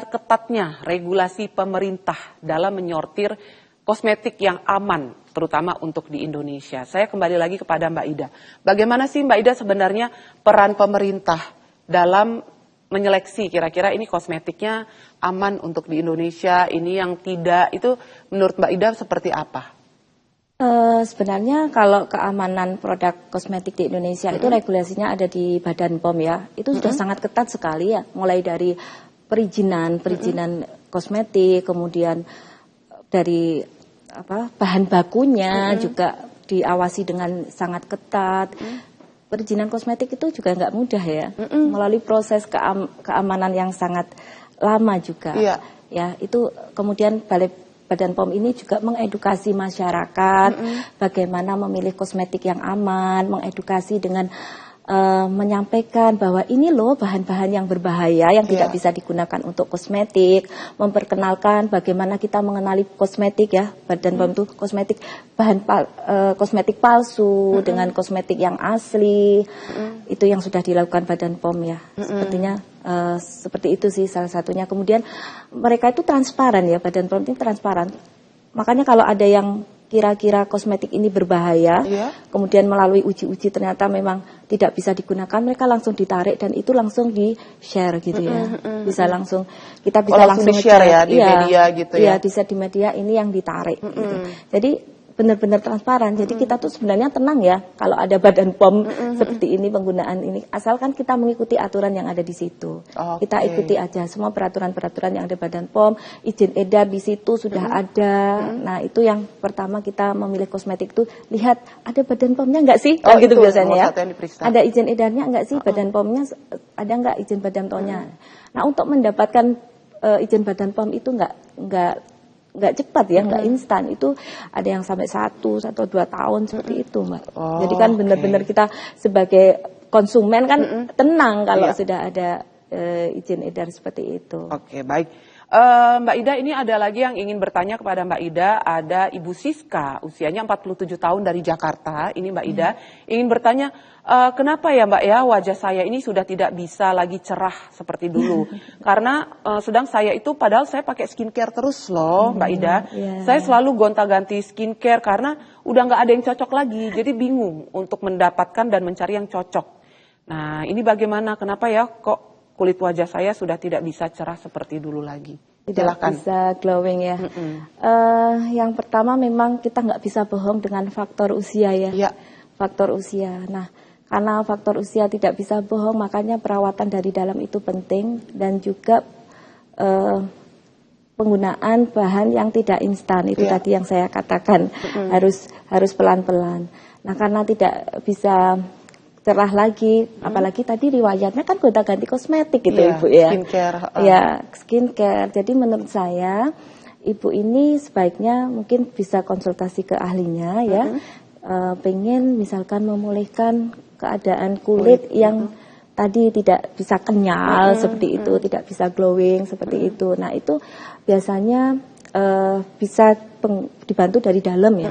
ketatnya regulasi pemerintah dalam menyortir kosmetik yang aman, terutama untuk di Indonesia? Saya kembali lagi kepada Mbak Ida. Bagaimana sih Mbak Ida sebenarnya peran pemerintah dalam menyeleksi kira-kira ini kosmetiknya aman untuk di Indonesia, ini yang tidak, itu menurut Mbak Ida seperti apa? Sebenarnya kalau keamanan produk kosmetik di Indonesia itu regulasinya ada di Badan POM ya. Itu sudah sangat ketat sekali ya, mulai dari perizinan kosmetik, kemudian dari bahan bakunya juga diawasi dengan sangat ketat. Perizinan kosmetik itu juga nggak mudah ya, melalui proses keamanan yang sangat lama juga. Ya, itu kemudian Badan POM ini juga mengedukasi masyarakat bagaimana memilih kosmetik yang aman, mengedukasi dengan menyampaikan bahwa ini loh bahan-bahan yang berbahaya yang tidak bisa digunakan untuk kosmetik, memperkenalkan bagaimana kita mengenali kosmetik ya, Badan POM itu kosmetik kosmetik palsu dengan kosmetik yang asli, itu yang sudah dilakukan Badan POM ya, sepertinya seperti itu sih salah satunya. Kemudian mereka itu transparan ya, Badan POM ini transparan, makanya kalau ada yang kira-kira kosmetik ini berbahaya, kemudian melalui uji-uji ternyata memang tidak bisa digunakan, mereka langsung ditarik dan itu langsung di-share gitu ya. Bisa langsung, kita bisa langsung di-share ya di media gitu ya. Iya, bisa di media ini yang ditarik gitu. Jadi benar-benar transparan. Jadi kita tuh sebenarnya tenang ya kalau ada Badan POM seperti ini, penggunaan ini, asalkan kita mengikuti aturan yang ada di situ. Kita ikuti aja semua peraturan-peraturan yang ada Badan POM, izin edar di situ sudah ada. Nah, itu yang pertama kita memilih kosmetik itu lihat ada Badan POM-nya enggak sih? Gitu biasanya ya. Ada izin edarnya enggak sih? Badan POM-nya ada enggak izin Badan POM-nya? Nah, untuk mendapatkan izin Badan POM itu nggak cepat ya, nggak instan, itu ada yang sampai 1 atau 2 tahun seperti itu Mbak. Jadi kan benar-benar kita sebagai konsumen kan tenang kalau sudah ada izin edar seperti itu. Oke, baik. Mbak Ida, ini ada lagi yang ingin bertanya kepada Mbak Ida. Ada Ibu Siska, usianya 47 tahun dari Jakarta. Ini Mbak Ida ingin bertanya, kenapa ya Mbak ya wajah saya ini sudah tidak bisa lagi cerah seperti dulu? Karena sedang saya itu padahal saya pakai skincare terus loh Mbak Ida. Saya selalu gonta-ganti skincare karena udah nggak ada yang cocok lagi. Jadi bingung untuk mendapatkan dan mencari yang cocok. Nah, ini bagaimana? Kenapa ya kok kulit wajah saya sudah tidak bisa cerah seperti dulu lagi? Tidak bisa glowing ya. Yang pertama memang kita nggak bisa bohong dengan faktor usia ya. Faktor usia. Nah, karena faktor usia tidak bisa bohong, makanya perawatan dari dalam itu penting, dan juga penggunaan bahan yang tidak instan itu tadi yang saya katakan harus pelan-pelan. Nah, karena tidak bisa cerah lagi, apalagi tadi riwayatnya kan gonta-ganti kosmetik gitu Ibu ya. Skincare. Ya, skincare. Jadi menurut saya Ibu ini sebaiknya mungkin bisa konsultasi ke ahlinya ya. Pengen misalkan memulihkan keadaan kulit yang tadi tidak bisa kenyal seperti itu, tidak bisa glowing seperti itu. Nah, itu biasanya bisa dibantu dari dalam ya,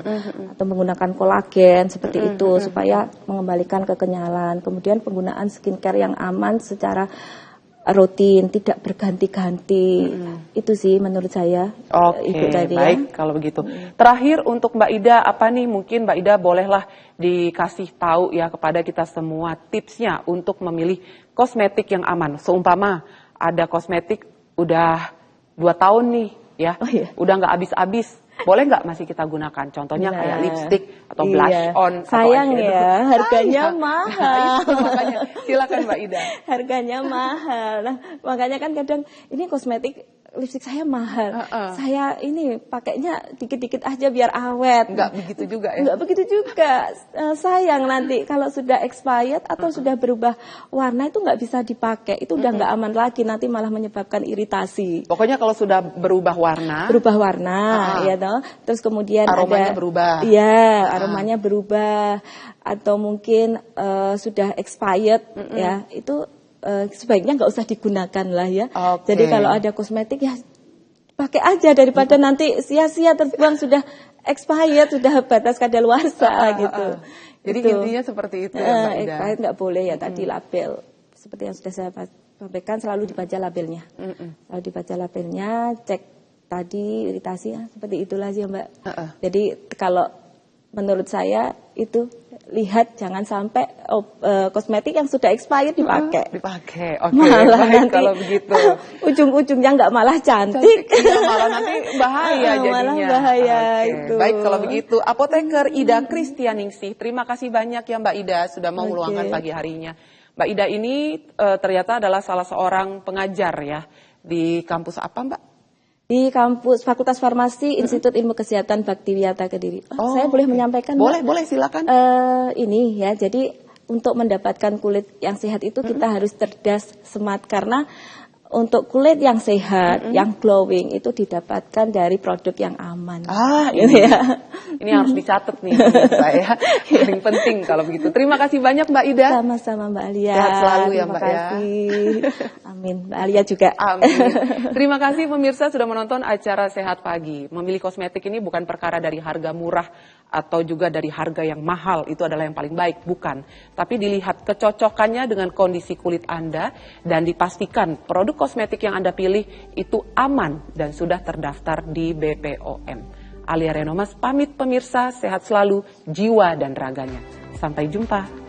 atau menggunakan kolagen seperti itu supaya mengembalikan kekenyalan. Kemudian penggunaan skincare yang aman secara rutin, tidak berganti-ganti. Itu sih menurut saya. Oke, baik kalau begitu. Terakhir untuk Mbak Ida, apa nih mungkin Mbak Ida bolehlah dikasih tahu ya kepada kita semua tipsnya untuk memilih kosmetik yang aman. Seumpama ada kosmetik udah 2 tahun nih ya, udah nggak habis-habis, boleh nggak masih kita gunakan? Contohnya kayak lipstick atau blush on. Sayang atau ya, harganya mahal. Makanya, silakan Mbak Ida. Harganya mahal. Nah, makanya kan kadang ini kosmetik lipstick saya mahal. Saya ini pakainya dikit-dikit aja biar awet. Nggak begitu juga ya? Nggak begitu juga. Sayang nanti kalau sudah expired atau sudah berubah warna itu nggak bisa dipakai. Itu udah nggak aman lagi, nanti malah menyebabkan iritasi. Pokoknya kalau sudah berubah warna. Berubah warna, ya toh. Terus kemudian aromanya berubah. Iya, aromanya berubah. Atau mungkin sudah expired, ya itu sebaiknya nggak usah digunakan lah ya. Jadi kalau ada kosmetik ya dipakai aja daripada nanti sia-sia terbuang, sudah expired, sudah batas kadaluarsa gitu. Jadi itu. intinya seperti itu ya Mbak Ida. Expired nggak boleh ya, tadi label seperti yang sudah saya sampaikan, selalu dibaca labelnya. Selalu dibaca labelnya, cek tadi iritasi ya, seperti itulah sih Mbak. Jadi kalau menurut saya itu lihat jangan sampai kosmetik yang sudah expired dipakai. Oke, malah baik nanti kalau begitu. Ujung-ujungnya nggak malah cantik. Ya, malah nanti bahaya jadinya. Malah bahaya itu. Baik kalau begitu, Apoteker Ida Kristianingsih, terima kasih banyak ya Mbak Ida sudah mau meluangkan pagi harinya. Mbak Ida ini ternyata adalah salah seorang pengajar ya di kampus apa Mbak? Di kampus Fakultas Farmasi Institut Ilmu Kesehatan Baktiwiyata Kediri. Saya boleh menyampaikan? Boleh silakan. Ini ya, jadi untuk mendapatkan kulit yang sehat itu kita harus cerdas, smart, karena untuk kulit yang sehat, yang glowing itu didapatkan dari produk yang aman. Ini ya. Ini harus dicatat nih saya. Paling penting kalau begitu. Terima kasih banyak Mbak Ida. Sama-sama Mbak Alia. Sehat selalu ya Mbak ya. Amin. Mbak Alia juga. Amin. Terima kasih pemirsa sudah menonton acara Sehat Pagi. Memilih kosmetik ini bukan perkara dari harga murah atau juga dari harga yang mahal, itu adalah yang paling baik, bukan. Tapi dilihat kecocokannya dengan kondisi kulit Anda dan dipastikan produk kosmetik yang Anda pilih itu aman dan sudah terdaftar di BPOM. Alia Renomas pamit pemirsa, sehat selalu jiwa dan raganya. Sampai jumpa.